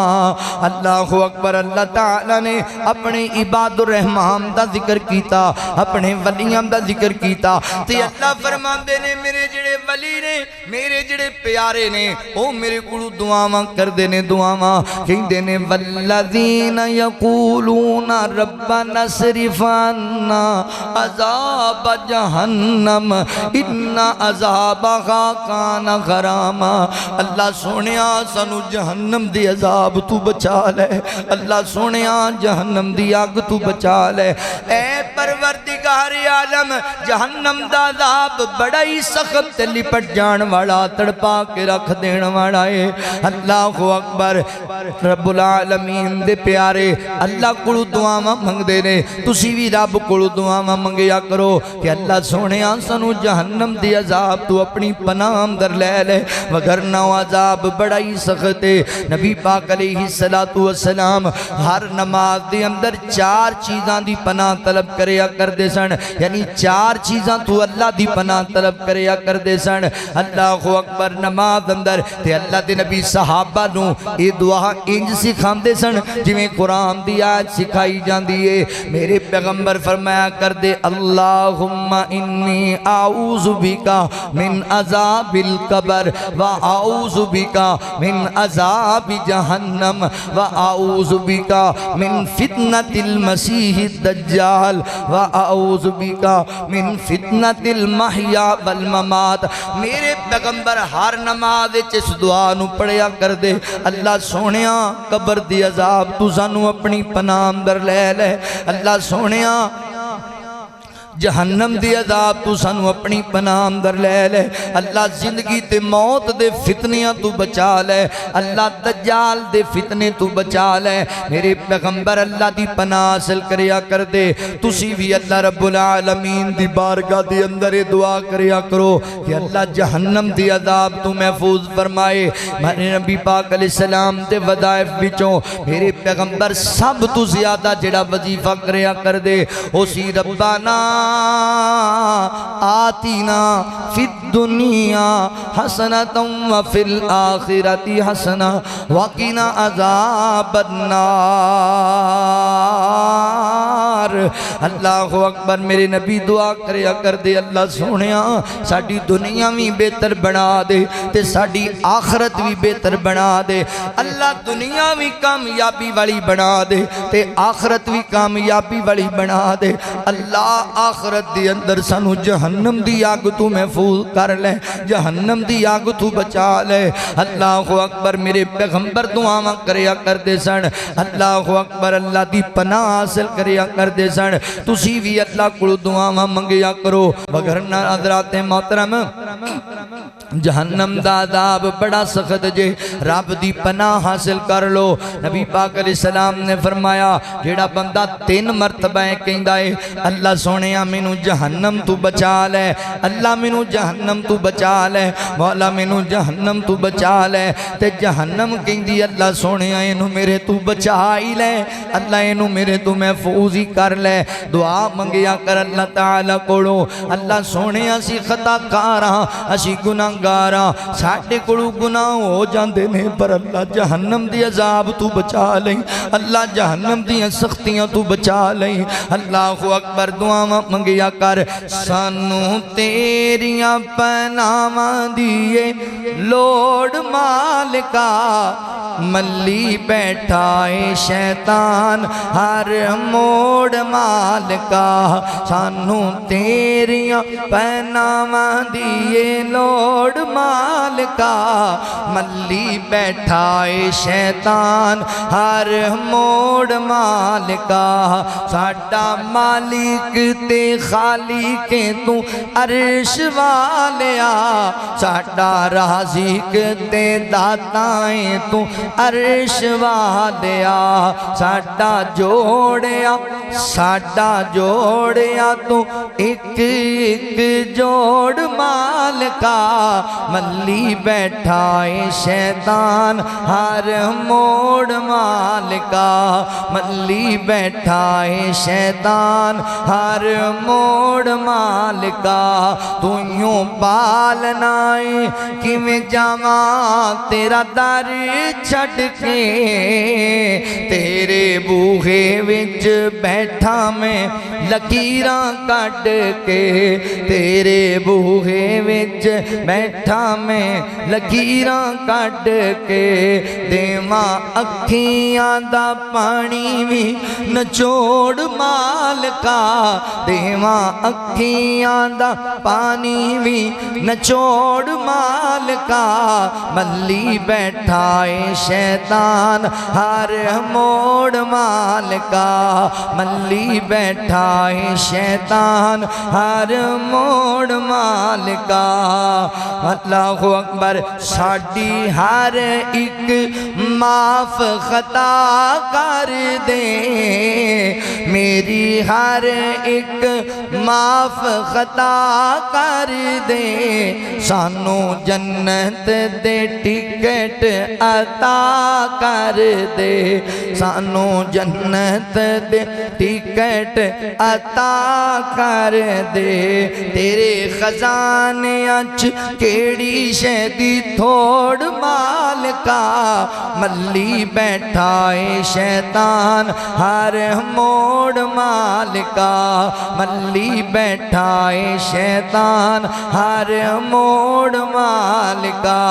اللہ اکبر اللہ تعالیٰ نے اپنے عباد الرحمان دا ذکر کیتا اپنے ولیاں دا ذکر کیتا تے اللہ فرمان دینے میرے جڑے ولی نے میرے جڑے پیارے نے او میرے کلو دعاواں کر دینے دعاواں کہیں دینے والذین یقولون ربنا اصرف عنا عذاب جہنم ان عذابها کان غراما اللہ سونیا سانو جہنم دی عذاب تو بچا لے اللہ سونیا جہنم دی آگ تو بچا لے اے پروردگار عالم جہنم دا عذاب بڑا ہی سخت لپٹ جان والا تڑپا کے رکھ دین والا ہے اللہ اکبر رب العالمین دے پیارے اللہ کلو دعاواں منگ دے نے تسی بھی رب کلو دعاواں منگیا کرو کہ اللہ سونیا سانو جہنم دی عذاب تو اپنی پناہ اندر لے لے وگرنہ عذاب بڑا ہی سخت ہے نبی پاک علیہ السلام ہر نماز دے اندر 4 چیزاں دی پناہ طلب کریا کر دے سن یعنی 4 چیزاں تو اللہ دی پناہ طلب کریا کر دے سن اللہ اکبر نماز اندر تے اللہ دے نبی صحابہ نو یہ دعا انج سکھان دے سن جویں قرآن دی آیت سکھائی جاندی ہے میرے پیغمبر فرمایا کر دے اللہم انی اعوذ بکا من عذاب القبر و اعوذ بکا من عذاب جہنم و اعوذ بکا من فتنة المسیح الدجال و اعوذ بکا من فتنة المحیا والممات میرے پیغمبر ہر نماز اس دعا نو پڑھیا کر دے اللہ سونیا قبر دی عذاب تو سانو اپنی پناہ اندر لے لے اللہ سونیا جہنم دی عذاب تو سانو اپنی پناہ اندر لے لے اللہ زندگی تے موت دے فتنیاں تو بچا لے اللہ دجال دے فتنے تو بچا لے میرے پیغمبر اللہ دی پناہ حاصل کریا کر دے تسی بھی اللہ رب العالمین دی بارگاہ دی اندر دعا کریا کرو کہ اللہ جہنم دی عذاب تو محفوظ فرمائے میرے نبی پاک علیہ السلام دے وظائف بچوں میرے پیغمبر سب تو زیادہ جڑا وظیفہ کریا کر دے اسی ربنا آتنا فی الدنیا حسنۃ وفی الآخرۃ حسنۃ وقنا عذاب النار۔ اللہ اکبر۔ میرے نبی دعا کریا کر دے، اللہ سونیا ساڈی دنیا بھی بہتر بنا دے تے ساڈی آخرت بھی بہتر بنا دے۔ اللہ دنیا بھی کامیابی والی بنا دے تے آخرت بھی کامیابی والی بنا دے۔ اللہ آخرت دی اندر سانو جہنم دی آگ تو محفوظ کر لے، جہنم دی آگ تو بچا لے۔ اللہ اکبر۔ میرے پیغمبر دعاواں کریا کر دے سن، اللہ اکبر، اللہ دی پناہ حاصل کریا کر دے سن۔ تسی بھی اللہ کو دعاواں منگیا کرو، وگرنہ حضرات محترم جہنم دا عذاب بڑا سخت جے، رب دی پناہ حاصل کر لو۔ نبی پاک علیہ السلام نے فرمایا جیڑا بندہ 3 مرتبہ کہندا ہے اللہ سونیا مینو جہنم تو بچا لے، اللہ مینو جہنم تو بچا لے، مولا مینو جہنم تو بچا لے، تے جہنم کہندی اللہ سونیا اینو میرے تو بچا ہی لے، اللہ اینو میرے تو محفوظ ہی کر لے۔ دعا منگیا کر اللہ تعالی کولو، اللہ سونیا اسی خطا کاراں، اسی گناہگاراں، ساڈے کولو گناہ ہو جاندے نے، پر اللہ جہنم دی عذاب تو بچا لیں، اللہ جہنم دی سختیاں تو بچا لیں۔ اللہ اکبر۔ دعاواں منگیا کر سانو تیریاں پناواں دیے لوڑ مالکا، ملی بیٹھا ہے شیطان ہر موڑ مالکا، سانو تیریاں پناواں دیے لوڑ مالکا، ملی بیٹھا ہے شیطان ہر موڑ مالکا، ساڈا مالک تے خالق تو عرش والیا، ساڈا رازق تے داتائیں تو عرش والیا، ساڈا جوڑیا تو ایک ایک جوڑ مالکا، ملی بیٹھا ہے شیطان ہر موڑ مالکا، ملی بیٹھا ہے شیطان ہر موڑ مالکا، تو یوں پالنا ہے کہ میں جاواں تیرا در چھڑ کے، تیرے بوہے وچ بیٹھا میں لکیراں کٹ کے، تیرے بوہے وچ بیٹھا میں لکیراں کٹ کے، دیواں اکھیاں دا پانی بھی نچوڑ مالکا، دیواں اکھیاں دا پانی بھی نچوڑ مالکا، ملی بیٹھا ہے شیطان ہر موڑ مالکا، ملی بیٹھا ہے شیطان ہر موڑ مالکا۔ اللہ اکبر۔ ساڈی ہر ایک معاف خطا کر دے، میری ہر ایک معاف خطا کر دے، سانو جنت دے ٹکٹ عطا کر دے، سانو جنت دے ٹکٹ عطا کر دے، تیرے خزانے اچ کیڑی شہدی تھوڑ مالکا، ملی بیٹھا ہے شیطان ہر موڑ مالکا، ملی بیٹھا ہے شیطان ہر موڑ مالکا۔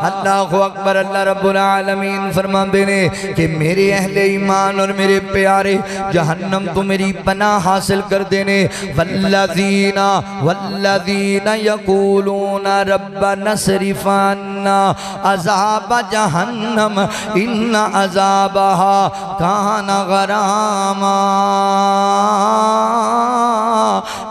اللہ اکبر۔ اللہ رب العالمین فرماندے نے کہ میرے اہل ایمان اور میرے پیارے جہنم تو میری پناہ حاصل کر دینے، والذین یقولون ربنا اصرف عنا عذاب جہنم ان عذابها کان غراما۔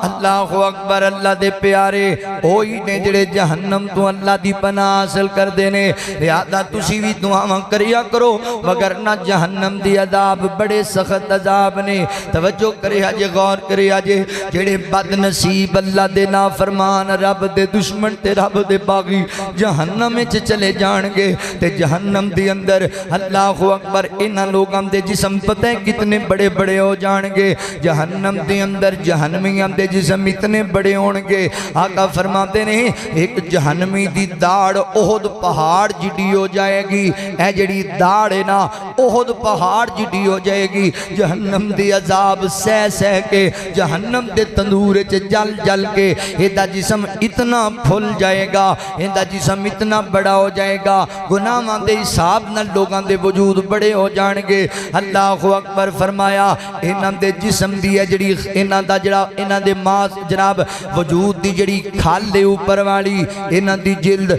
اللہ اللہ اکبر اللہ دے پیارے اوہی نے جڑے جہنم تو اللہ دی پناہ حاصل کر دینے لہذا تسی بھی دعاواں کریا کرو وگرنہ جہنم دی عذاب بڑے سخت عذاب نے توجہ کریا جے غور کریا جے جڑے بد نصیب اللہ دے نافرمان رب دے دشمن تے رب دے باغی جہنم میں چلے جان گے تے جہنم دی اندر اللہ اکبر انہاں لوگاں دے جسم پتہ ہے کتنے بڑے بڑے ہو جان گے جہنم دے اندر جہنمیاں دے جسم اتنے بڑے ہون گے آقا فرماتے نے ایک جہنمی دی داڑ احد پہاڑ جڑی ہو جائے گی اے جڑی داڑ ہے نا احد پہاڑ جڑی ہو جائے گی جہنم دی عذاب سہ سہ کے جہنم دے تندور چ جل جل کے ایدہ جسم اتنا پھل جائے گا ایدہ جسم اتنا بڑا ہو جائے گا گناہاں دے حساب نہ لوگاں دے وجود بڑے ہو جان گے اللہ اکبر فرمایا انہاں دے جسم دی جڑی انہاں دا جڑا انہاں دے ماس جناب وجود دی جڑی کھال دے اوپر والی انہاں دی جلد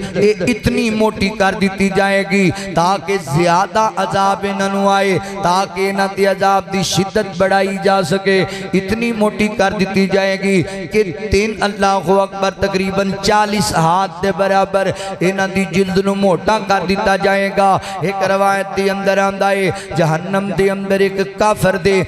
اتنی موٹی کر دیتی جائے گی تاکہ زیادہ عذاب انہاں نو آئے تاکہ انہاں دی عذاب دی شدت بڑھائی جا سکے اتنی موٹی کر دیتی جائے گی کہ تین اللہ اکبر تقریباً 40 ہاتھ دے برابر انہاں دی جلد نو موٹا کر دیتا جائے گا ایک روایت دی اندر آندہ ہے جہنم دی اندر ایک کافر دے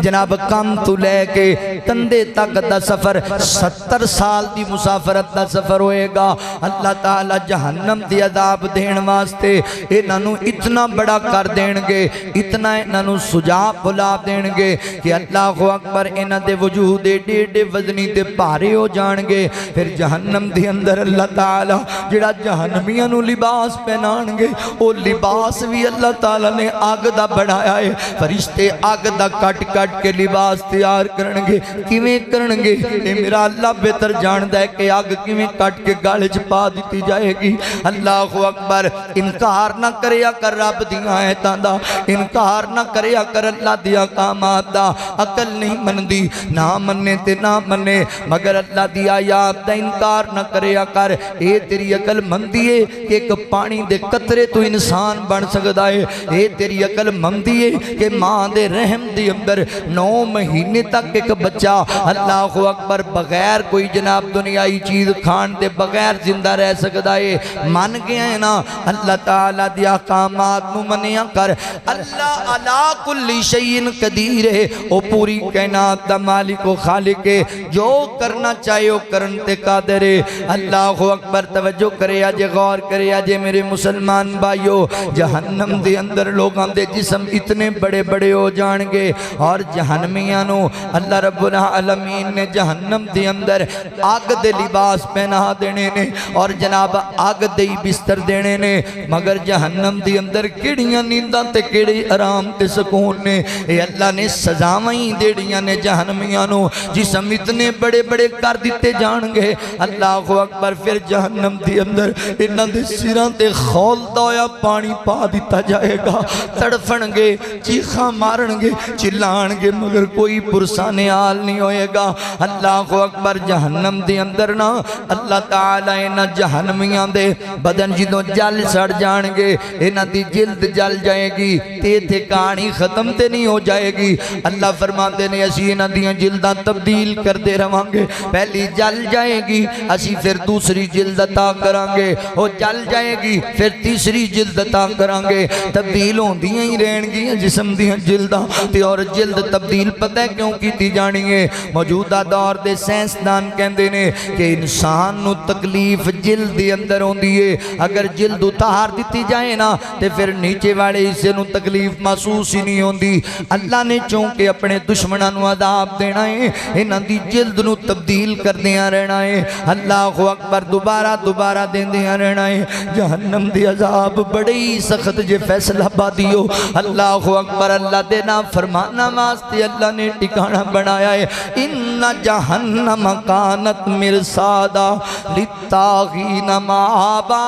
جناب کم تو لے کے کندے تک دا سفر 70 سال دی مسافرت دا سفر ہوئے گا اللہ تعالی جہنم دی عذاب دین واسطے انہاں نو اتنا بڑا کر دین گے اتنا انہاں نو سجا بھلا دین گے کہ اللہ اکبر انہاں دے وجود ڈیڑھ وزنی دے پارے ہو جان گے پھر جہنم دی اندر اللہ تعالی جڑا جہنمیاں نو لباس پہنان گے او لباس بھی اللہ تعالی نے آگ دا بڑھایا ہے فرشتے آگ دا کٹ کٹ کے لباس تیار کرنگے کیویں کرنگے اے میرا اللہ بہتر جاندہ ہے کہ آگ کیویں کٹ کے گالے چپا دیتی جائے گی اللہ اکبر انکار نہ کریا کر رب دیاں آیتاں دا انکار نہ کریا کر اللہ دیا کامات دا عقل نہیں مندی نہ مننے تے نہ مننے مگر اللہ دی آیات دا انکار نہ کریا کر اے تیری عقل مندی ہے کہ ایک پانی دے قطرے تو انسان بن سکتا ہے اے تیری عقل مندی ہے کہ ماں دے رحم دی اندر 9 مہینے تک ایک بچہ اللہ اکبر بغیر کوئی جناب دنیائی چیز کھان دے بغیر زندہ رہ سکتا ہے مان گیا ہے نا اللہ تعالیٰ دی احکامات نو منیا کر اللہ علا کل شیء قدیر ہے وہ پوری کائنات دا مالک و خالق ہے جو کرنا چاہے وہ کرنتے قادر ہے اللہ اکبر توجہ کرے آجے غور کرے آجے میرے مسلمان بھائیو جہنم دے اندر لوگاں دے جسم اتنے بڑے بڑے ہو جان گے اور جہنمیاں نو اللہ رب العالمین نے جہنم دے اندر آگ دے لباس پہنا دینے نے اور جناب آگ دے بستر دینے نے مگر جہنم دے اندر کیڑیاں نینداں تے کیڑی آرام تے سکون نے اے اللہ نے سزاویں دیڑیاں نے جہنمیاں نو جسم اتنے بڑے بڑے کر دیتے جان گے اللہ اکبر پھر جہنم دے اندر انہاں دے سراں تے خول دویا پانی پا دیتا جائے گا تڑفن گے چیخاں مارن گے چلان گے مگر کوئی پرسان حال نہیں ہوئے گا اللہ اکبر جہنم دے اندر نا اللہ تعالی انہاں جہنمیاں دے بدن جدوں جل سڑ جان گے انہاں دی جلد جل جائے گی تے تھے کہانی ختم تے نہیں ہو جائے گی اللہ فرماتے نے اسی انہاں دیاں جلداں تبدیل کر دے رہاں گے پہلی جل جائے گی اسی پھر دوسری جلد عطا کران گے وہ جل جائے گی پھر تیسری جلد عطا کران گے تبدیل ہوندیاں ہی رہن گیاں جسم دیاں جلداں تے اور جلد تبدیل پتہ ہے کیوں کیتی جانی ہے موجودہ دور دے سائنسدان کہندے نے کہ انسان نو تکلیف جلد دے اندر ہوندی ہے اگر جلد اتار دیتی جائے نا تے پھر نیچے والے حصے نو تکلیف محسوس ہی نہیں ہوندی اللہ نے چونکہ اپنے دشمناں نو عذاب دینا ہے انہاں دی جلد نو تبدیل کر دیاں رہنا ہے اللہ اکبر دوبارہ دیندیاں رہنا ہے جہنم دی عذاب بڑی سخت جے فیصلہ بادیو اللہ اکبر اللہ دے نا فرمانا واسطے اللہ نے ٹھکانہ بنایا ہے ان جہنم کانت مرصادا للطاغین مآبا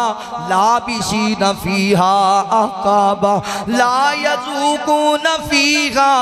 لابسین فیہا احقابا لا یذوقون فیہا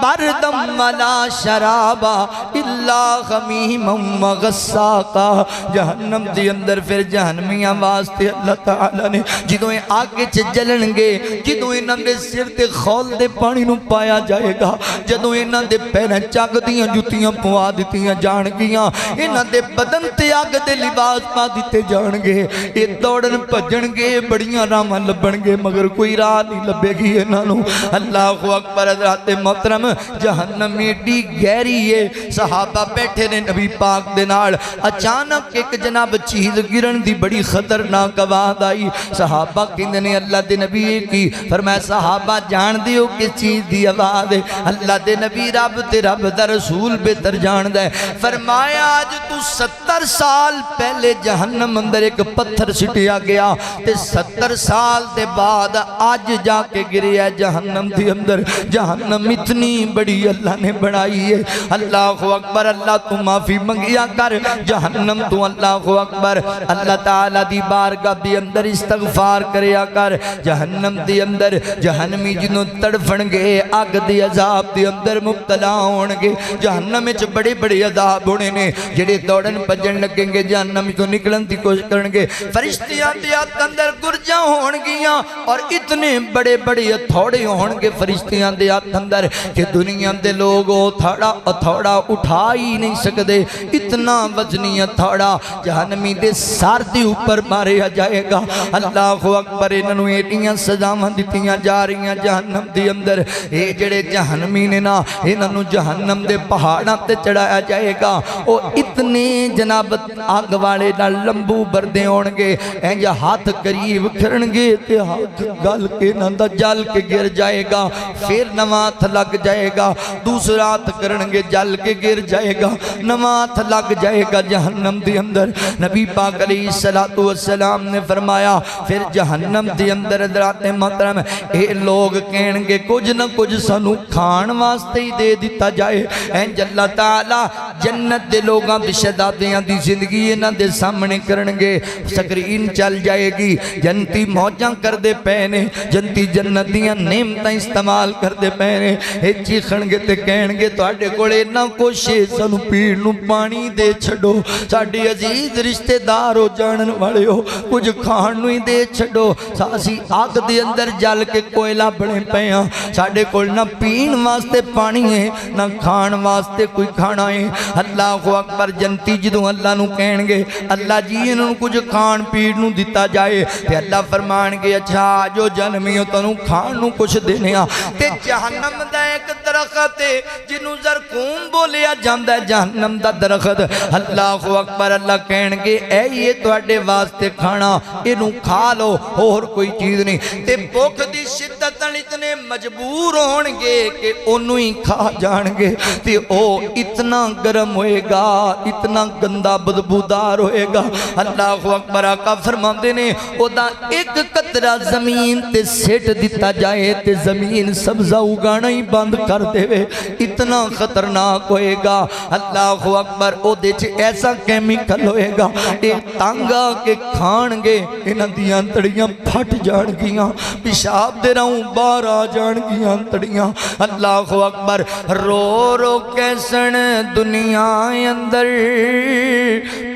بردم ولا شرابا الا غمیما وغساقا جہنم دی اندر پھر جہنمیاں واسطے اللہ تعالی نے جدوں آگ جلن گے جدوں انہاں دے سر تے خول دے پانی نو پایا جائے گا جدوں انہاں دے پیراں چاگ دیاں جُتیاں پوا دتیاں جان گیاں انہاں دے بدن تے اگ دے لباس پا دتے جان گے اے دوڑن بھجن گے بڑیاں راہاں لبن گے مگر کوئی راہ نہیں لبے گی انہاں نو اللہ اکبر حضرات محترم جہنم ایڈی گہری ہے صحابہ بیٹھے نے نبی پاک دے نال اچانک ایک جناب چیز گرن دی بڑی خطرناک آواز آئی صحابہ کہندے نے اللہ دے نبی کی فرمایا صحابہ جان دیو کس چیز دی آواز ہے اللہ دے نبی رب تے رب دا رسول بہتر جان دے فرمایا آج تو 70 سال پہلے جہنم اندر ایک پتھر سٹیا گیا تے 70 سال دے بعد آج جا کے گریا جہنم دی اندر جہنم اتنی بڑی اللہ نے بنائی ہے اللہ اکبر اللہ تو معافی منگیا کر جہنم تو اللہ اکبر اللہ تعالیٰ دی بارگاہ دی اندر استغفار کریا کر جہنم دی اندر جہنمی جنوں تڑفن گے آگ دی عذاب دی اندر مبتلا ہونگے جہنم وچ بڑے بڑے عذاب ہونے نے جڑے دوڑن بھجن لگیں گے جہنم تو نکلن دی کوشش کرن گے فرشتیاں دے ہاتھ اندر گرجاں ہونگیاں اور اتنے بڑے بڑے ہتھوڑے ہونگے فرشتیاں دے ہاتھ اندر کہ دنیا دے لوگ ہتھوڑا اٹھا ہی نہیں سکدے اتنا وزنی ہتھوڑا جہنمی دے سر دے اوپر ماریا جائے گا اللہ اکبر انہوں ایڈیاں سزاواں دتیاں جا رہی جہنم دی اندر اے جڑے جہنمی نے نا انہوں جہنم دے پہاڑاں تے چڑھایا جائے گا او اتنے جناب آگ والے نہ لمبو بردے ہونگے اینجا ہاتھ قریب کرنگے تے ہاتھ گل کے نندہ جل کے گر جائے گا پھر نوات لگ جائے گا دوسرا ہاتھ کرنگے جل کے گر جائے گا نوات لگ جائے گا جہنم دی اندر نبی پاک علیہ السلام نے فرمایا پھر جہنم دی اندر حضرات محترم اے لوگ کہنگے کچھ نہ کچھ سانو کھان واسطے ہی دے دیتا جائے اینج اللہ تعالی جنت دے لوگاں دی شہزادیاں دی زندگی انہاں دے سامنے کرنگے سکرین چل جائے گی جنتی موجاں کر دے پینے جنتی جنتیاں نعمتاں استعمال کر دے پینے اے چیخنگے تے کہنگے تو آڈے کوڑے نہ کوشے سانو پیڑنو پانی دے چھڑو ساڑی عزیز رشتہ دار ہو جانن والے ہو کچھ کھانو ہی دے چھڑو ساسی آگ دے اندر جل کے کوئلہ بڑے پیاں ساڑے کوڑ نہ پین واسطے پانی ہے نہ کھان واسطے کوئی کھانا ہے اللہ اکبر جنتی جدوں اللہ نو کہنگے اللہ جی انہوں کچھ کھان پیڑنو دیتا جائے تے اللہ فرمانگے اچھا جو جنمیوں تنو کھان نو کچھ دینیا تے جہنم دا ایک درخت ہے جنہوں زرکوم بولیا جاندہ ہے جہنم دا درخت اللہ اکبر اللہ کہنگے اے یہ تو اڈے واسطے کھانا انہوں کھا لو اور کوئی چیز نہیں تے بھوک دی شدت اتنے مجبور ہونگے کہ انہوں ہی کھا جانگے تے او اتنا گرم ہوئے گا اتنا گندہ بدبودار ہوئے گا اللہ اکبر آقا فرماندے نے او دا ایک قطرہ زمین تے سیٹ دیتا جائے تے زمین سبزہ اگانا ہی بند کر دے وے اتنا خطرناک ہوئے گا اللہ اکبر او دے چھے ایسا کیمیکل ہوئے گا ایک تانگا کے کھانگے انہاں دیاں تڑیاں پھٹ جان گیاں پیشاب دے رہوں بار آ جان گیاں تڑیاں اللہ اکبر رو رو کیسن دنیا اندر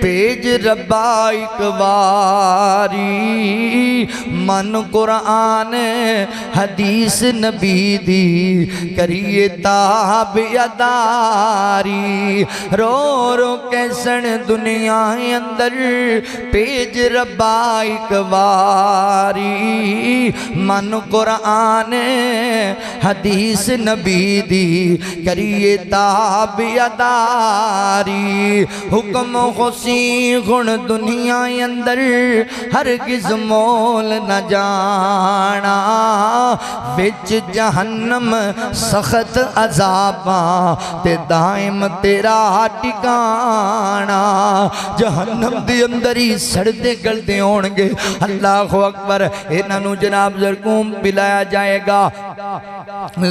پیج ربا ایک واری من قرآن حدیث نبی دی کریے تابعداری رو رو کیسن دنیا اندر پیج ربا ایک واری من قرآن حدیث نبی دی کریے تابعداری حکم خوشی گن دنیا اندر ہرگز مول نہ جانا وچ جہنم سخت عذاباں تے دائم تیرا ٹکانا جہنم دی اندر ہی سڑتے گلتے ہونگے اللہ اکبر انہوں جناب زرکوم پلایا جائے گا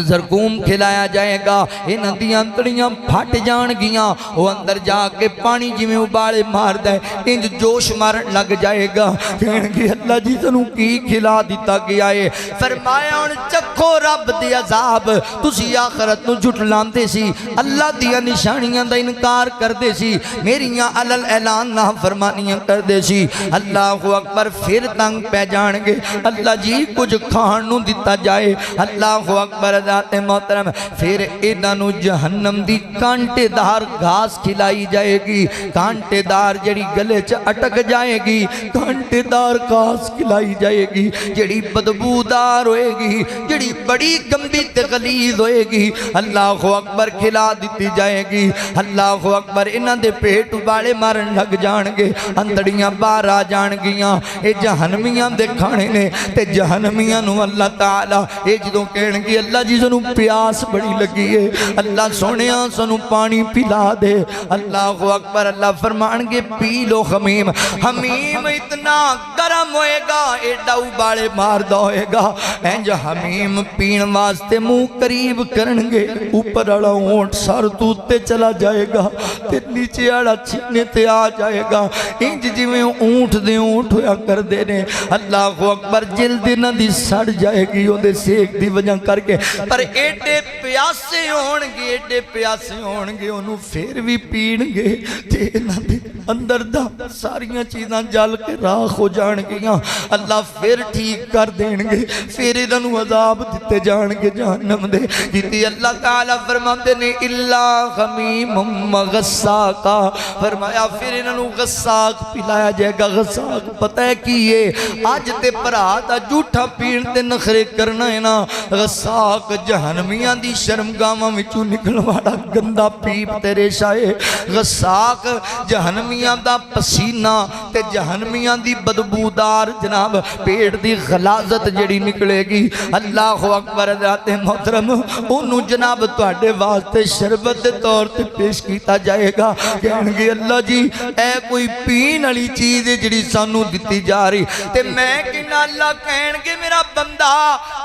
زرکوم کھلایا جائے گا، انہاں دی انتڑیاں پھٹ جان گیاں، وہ اندر جا کے پانی جی میں ابالے مار دے انج جوش مارن لگ جائے گا، کہن گے اللہ جی تنوں کی کھلا دیتا گیا ہے؟ فرمایا ان چکھو رب دی عذاب، تسی آخرت نو جھٹلاندے سی، اللہ دیا نشانیاں دا انکار کر دے سی، میریاں علل اعلان نہ فرمانیاں کر دے سی، اللہ اکبر پھر تنگ پہ جان گے، اللہ جی کچھ کھان نو دیتا جائے، اللہ اکبر ذات محترم، پھر انہوں جہنم دی کانٹے دار گھاس کھلائی جائے گی، کانٹے دار جڑی گلے چ اٹک جائے گی، کانٹے دار گھاس کھلائی جائے گی، جڑی بدبودار ہوئے گی، جڑی بڑی گندی تے غلیظ ہوئے گی، اللہ اکبر کھلا دیتی جائے گی، اللہ اکبر انہاں دے پیٹ ابالے مارن لگ جان گے، اندڑیاں باہر آ جان گیاں، اے جہنمیاں دے کھانے نے، تے جہنمیاں نو اللہ تعالی اے جدوں کہن گے اللہ جی سنوں پیاس بڑی لگی ہے، اللہ سونیاں سنوں پانی پلا دے، اللہ اکبر، اللہ فرمان گے پی لو حمیم، حمیم اتنا گرم ہوئے گا، ایڈا ابالے ماردہ ہوئے گا، اینج حمیم پین واسطے منہ قریب کرنگے، اوپر اڑا اونٹ سر توتے چلا جائے گا، تے نیچے اڑا چھنے تے آ جائے گا، انج جی میں اونٹ دے اونٹ ہویا کر دینے، اللہ اکبر جلد نہ دی سڑ جائے گی او دے سیک دی وجہ کر کے، پر ایڈے پیاسے ہونگے، ایڈے پیاسے ہونگے، انہوں پھر بھی پینگے، تے نہ دے اندر دا ساریاں چیزاں جل کے راہ ہو جان گیاں، اللہ پھر ٹھیک کر دینگے، پھر انہوں عذاب دیتے جانگے جہنم دے، جیتی اللہ تعالیٰ فرماتے نے اللہ غمیم غساقا، فرمایا پھر انہوں غساق پلایا جائے گا، غساق پتہ ہے کی یہ آج تے پراتا جھوٹا پین تے نخرے کرنا ہے نا، غساق جہنمیاں دی شرمگاواں وچوں نکل والا گندا پیپ تیرے شائے، غساق جہنمیاں دا پسینہ تے جہنمیاں دی بدبودار جناب پیٹ دی غلازت جڑی نکلے گی، اللہ اکبر ذات محترم، انہوں جناب تواڈے واسطے شربت طور تے پیش کیتا جائے گا، کہن گے اللہ جی اے کوئی پین والی چیز جڑی سانو دتی جا رہی، تے میں کہنا اللہ کہن گے میرا بندہ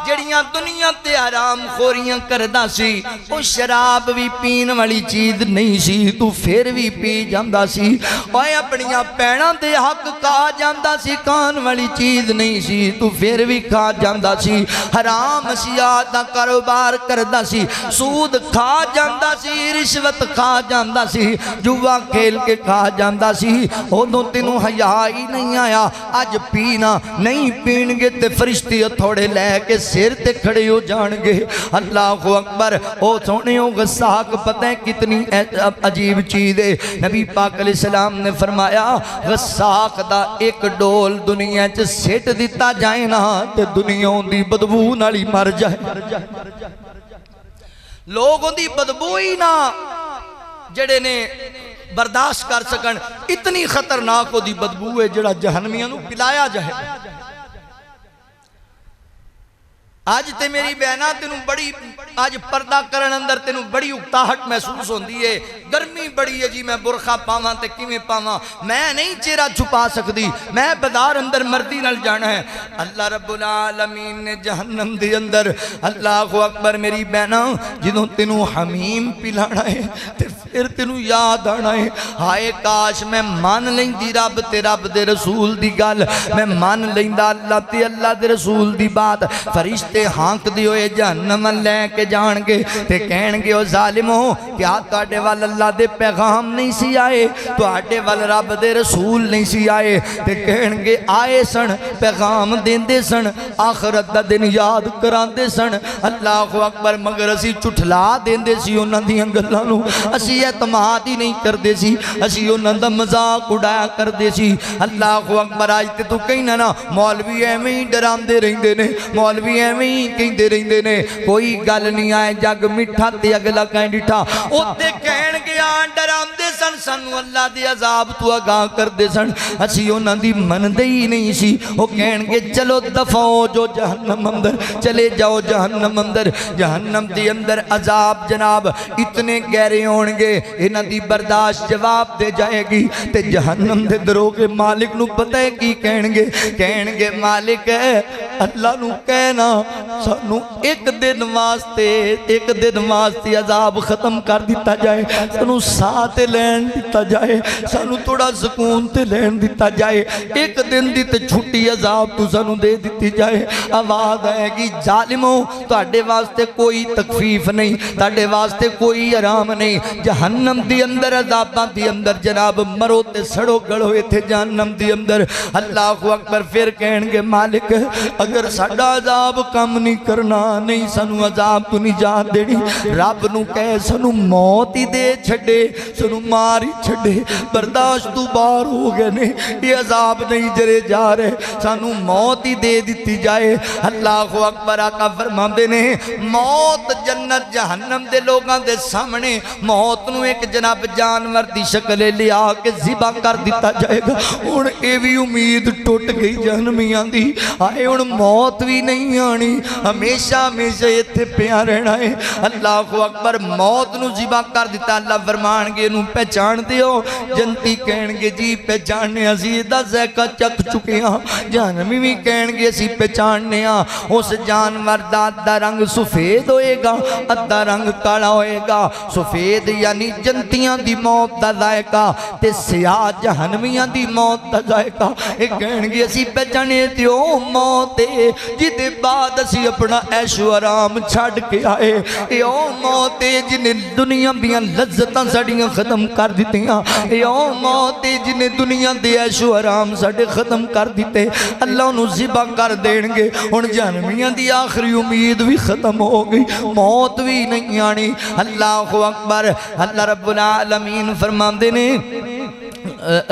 جڑیاں دنیا تے حرام خوریاں کردا سی، او شراب بھی پین والی چیز نہیں سی، تو پھر بھی پی جاندا سی، اوے اپنیاں پیڑاں دے حق کھا جاندا سی، کان والی چیز نہیں سی، تو پھر بھی کھا جاندا سی، حرام اشیاء دا کاروبار کردا سی، سود کھا جاندا سی، رشوت کھا جاندا سی، جوا کھیل کے کھا جاندا سی، اودوں تینوں حیا ہی نہیں آیا، اج پینا نہیں پین گے تے فرشتے تھوڑے لے کے سر تے کھڑے ہو جان گے، اللہ اکبر، او سونیوں غساق پتہ ہے کتنی عجیب چیز ہے، نبی پاک علیہ السلام نے فرمایا غساق دا ایک ڈول دنیا چ سٹ دیتا جائے نا تے دنیا دی بدبو نالی مر جائے، لوگوں دی بدبو ہی نا جڑے نے برداشت کر سکن، اتنی خطرناک ہو دی بدبو ہے جڑا جہنمیاں نو پلایا جائے۔ آج تے میری بہنہ تینوں بڑی آج پردہ کرن اندر تینوں بڑی اکتاہٹ محسوس ہوندی ہے، گرمی بڑی ہے جی میں برخہ پاواں تے کیویں پاواں، میں نہیں چہرہ چھپا سکتی، میں بازار اندر مردی نال جانا ہے، اللہ رب العالمین نے جہنم دے اندر اللہ اکبر میری بہنہ جدوں تینوں حمیم پلانا ہے تے پھر تینوں یاد آنا ہے، ہائے کاش میں مان لیندی رب تے رب دے رسول دی گل، میں مان لیندا اللہ تے اللہ دے رسول دی بات، فرشتے ہانک دی ہوئے جہنم لے کے جان گے تے کہن گے او ظالموں کیا تواڈے وال اللہ دے پیغام نہیں سی آئے، تواڈے وال رب دے رسول نہیں سی آئے، تے کہن گے آئے سن پیغام دیندے سن، آخرت دا دن یاد کراندے سن، اللہ اکبر، مگر اسی چٹھلا دیندے سی انہاں دیاں گلاں نو، اسی اعتماد ہی نہیں کردے سی، اسی انہاں دا مذاق اڑایا کردے سی، اللہ اکبر، آج تے تو کہنا نا مولوی ایویں ہی ڈراندے رہندے نے، مولوی ایویں ہی کہندے رہندے نے، کوئی گل نہیں آئے جگ مٹھا تے اگلا کہیں ڈٹھا، اوتے کہن گیا ڈراندے سن سانو اللہ دے عذاب تو آگاہ کر دے سن، اسی انہاں دی مندے ہی نہیں سی، وہ کہن گے چلو دفعو جو جہنم اندر، چلے جاؤ جہنم اندر، جہنم دی اندر عذاب جناب اتنے گہرے ہونگے گے انہاں دی برداشت جواب دے جائے گی تے جہنم دے دروغے مالک نو پتہ ہے کی کہن گے مالک ہے اللہ نو کہنا سانو ایک دن واسطے عذاب ختم کر دیتا جائے سانو ساہ تے لین دیتا جائے سانو تھوڑا سکون تے لین دیتا جائے ایک دن دی تے چھٹی عذاب تو سانو دے دیتی جائے آواز آئے گی ظالموں تہاڈے واسطے کوئی تخفیف نہیں تہاڈے واسطے کوئی آرام نہیں جہنم دی اندر عذاباں دی اندر جناب مرو تے سڑو گڑو ایتھے جہنم دی اندر اللہ اکبر پھر کہن گے مالک اگر ساڈا عذاب کم نہیں کرنا نہیں سانو عذاب تو نجات دینی رب نو کہے سانو موت ہی دے چھڑے سانو مار ہی چھڑے برداشت تو باہر ہو گئے نے یہ عذاب نہیں جرے جا رہے سانو موت ہی دے دیتی جائے اللہ اکبر آقا فرماندے نے موت جنت جہنم دے لوگاں دے سامنے موت نو ایک جناب جانور دی شکل لیا کے ذبح کر دیتا جائے گا ہن اے بھی امید ٹوٹ گئی جہنمیاں دی آئے ہن موت بھی نہیں آنی ہمیشہ ایتھے پیا رہنا ہے اللہ اکبر موت نو ذبح کر دیتا اللہ فرمان گے نو پہچان دیو جنتی کہن گے جی پہچاننے اسی دا ذائقہ چکھ چکے ہاں جہنمی بھی کہن گے اسی پہچاننے ہاں اس جانور دا ادھا رنگ سفید ہوئے گا ادھا رنگ کالا ہوئے گا سفید یعنی جنتیاں دی موت دا ذائقہ تے سیاہ جہنمیاں دی موت دا ذائقہ ایک کہن گے اسی پہچانے دیو موت جدے بعد اسی اپنا عیش و آرام چھڑ کے آئے اے او موت جنہیں دنیا بیاں لذتاں ساڑیاں ختم کر دیتے ہیں اے او موت جنہیں دنیا دے عیش و آرام ساڑے ختم کر دیتے اللہ انہوں ذبح کر دیں گے ان جہنمیاں دی آخری امید بھی ختم ہو گئی موت بھی نہیں آنی اللہ اکبر اللہ رب العالمین فرماندے نے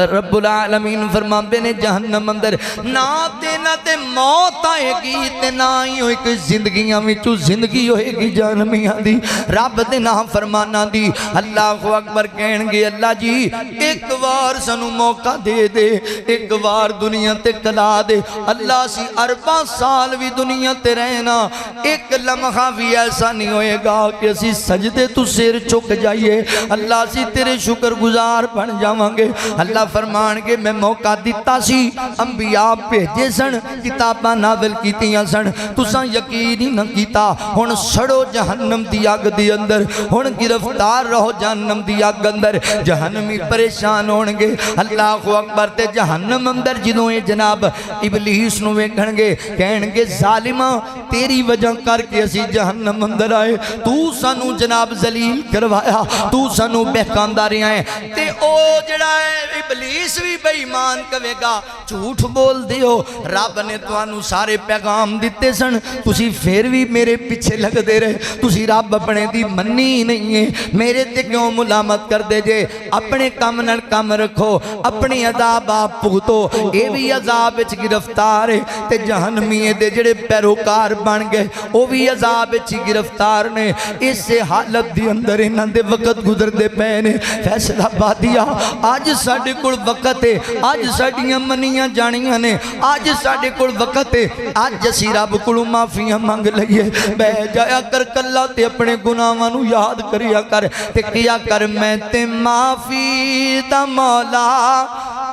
رب العالمین فرماندے نے جہنم اندر نہ تے موت آئے گی تے نہ ہی ایک زندگیاں وچوں زندگی ہوئے گی جہنمیاں دی رب دے نہ فرمانا دی اللہ اکبر کہن گے اللہ جی ایک وار سانو موقع دے دے ایک وار دنیا تے کلا دے اللہ سی 40 سال بھی دنیا تے رہنا ایک لمحہ بھی ایسا نہیں ہوئے گا کہ اسی سجدے تو سر چک جائیے اللہ سی تیرے شکر گزار بن جاواں گے اللہ فرمان کے میں موقع دیتا سی انبیاء بھیجے سن کتاباں نازل کیتیاں سن تساں یقین ہی نہ کیتا ہن سڑو جہنم دی آگ دی اندر ہن گرفتار رہو جہنم دی آگ اندر جہنمی پریشان ہون گے اللہ اکبر تے جہنم اندر جدوں اے جناب ابلیس نو ویکھن گے کہن گے ظالماں تیری وجہ کر کے اسی جہنم اندر آئے تو سانو جناب ذلیل کروایا تو سانو بہکاندا رہیا ہے تے او جڑا ہے ابلیس بھی بے ایمان کہے گا جھوٹ بول دیو رب نے توانو سارے پیغام دیتے سن تسی پھر بھی میرے پیچھے لگ دے رہے تسی رب اپنے دی منی نہیں ہے میرے تے کیوں ملامت کر دے جے اپنے کام نال کام رکھو اپنی عذاب آپ بھگتو اے بھی عذاب وچ گرفتار ہے تے جہنمی دے جڑے پیروکار بن گئے او بھی عذاب وچ گرفتار نے اس حالت دی اندر انہاں دے وقت گزر دے پے نے فیصلہ بادیا آج ساڑھے کل وقت ہے آج ساڑھیاں منیاں جانیاں نے آج ساڑھے کل وقت ہے آج جسی رب کلو معافیاں مانگ لئیے بے جایا کر کلا تے اپنے گناہانو یاد کریا کر تے کیا کر میں تے معافی دا مولا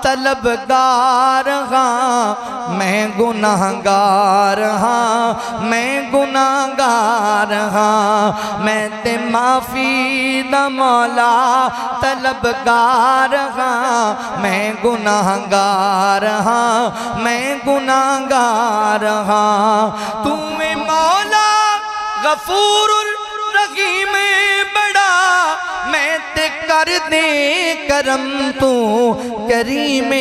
طلبگار ہاں میں گناہگار ہاں میں گناہگار ہاں میں تے معافی دا مولا طلبگار ہاں میں گناہگار ہاں میں گناہگار ہاں تمہیں مولا غفور الرحیم بڑا میں تے کر دے کرم تو کریم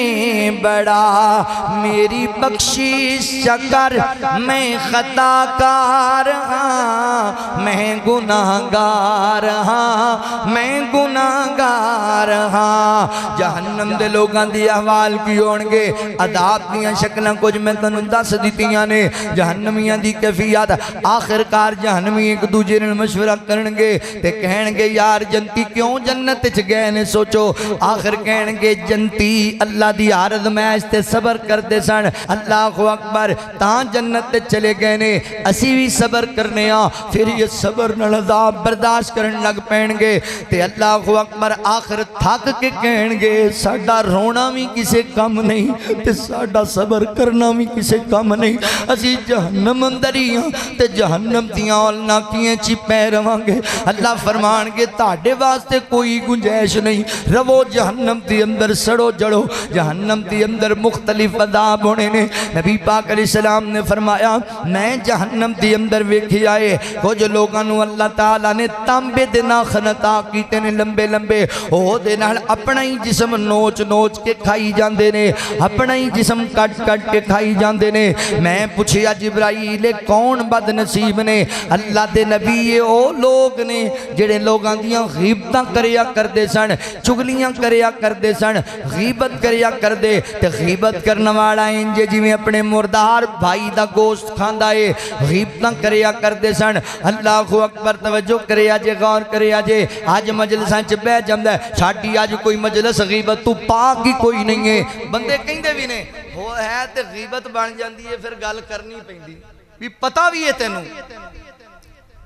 بڑا میری بخشش کر میں خطا کار ہاں میں گناہگار ہاں میں گناہگار ہاں جہنم دے لوگاں دی احوال کی ہون گے عذاب دیاں شکلاں کچھ میں تنوں دس دتیاں نے جہنمیاں دی کیفیت آخر کار جہنمی ایک دوجے نال مشورہ کرن گے تے کہن گے یار جنتی کیوں جنت وچ گئے نے سوچو آخر کہن گے جنتی اللہ دی عارض میں اس تے صبر کردے سن اللہ اکبر تاں جنت تے چلے گئے نے اسی بھی صبر کرنے پھر یہ صبر نال عذاب برداشت کرن لگ پین گے تے اللہ اکبر آخر تھک کے کہن گے ساڈا رونا بھی کسے کم نہیں تے ساڈا صبر کرنا بھی کسے کم نہیں اسی جہنم اندر ہی تے جہنم دیاں اولنا کیے چی پہ رہاں گے اللہ فرمان گے تاڑے واسطے کوئی گنجائش نہیں رو جہنم دی اندر سڑو جڑو جہنم دی اندر مختلف عذاب ہونے نے نبی پاک علیہ السلام نے فرمایا میں جہنم دی اندر ویکھی آئے کچھ لوگانو اللہ تعالیٰ نے تانبے دے ناخن عطا کیتے نے لمبے لمبے او دے نال اپنا ہی جسم نوچ نوچ کے کھائی جاندے نے اپنا ہی جسم کٹ کٹ کے کھائی جاندے نے میں پوچھیا جبرائیل کون بد نصیب نے اللہ دے نبی او لوگ نے جڑے لوگاں دیاں غیبتاں کریا کردے سن چگلیاں کریا کردے سن غیبت کریا کردے تے غیبت کرنا والا انجے جی میں اپنے مردار بھائی دا گوشت کھاندا ہے غیبتاں کریا کردے سن اللہ اکبر توجہ کریا جے غور کریا جے آج مجلساں چ بہ جاندا ہے ساڈی آج کوئی مجلس غیبت تو پاک ہی کوئی نہیں ہے بندے کہندے بھی نے ہو ہے تے غیبت بن جاندی ہے پھر گل کرنی پیندی بھی پتہ بھی ہے تینوں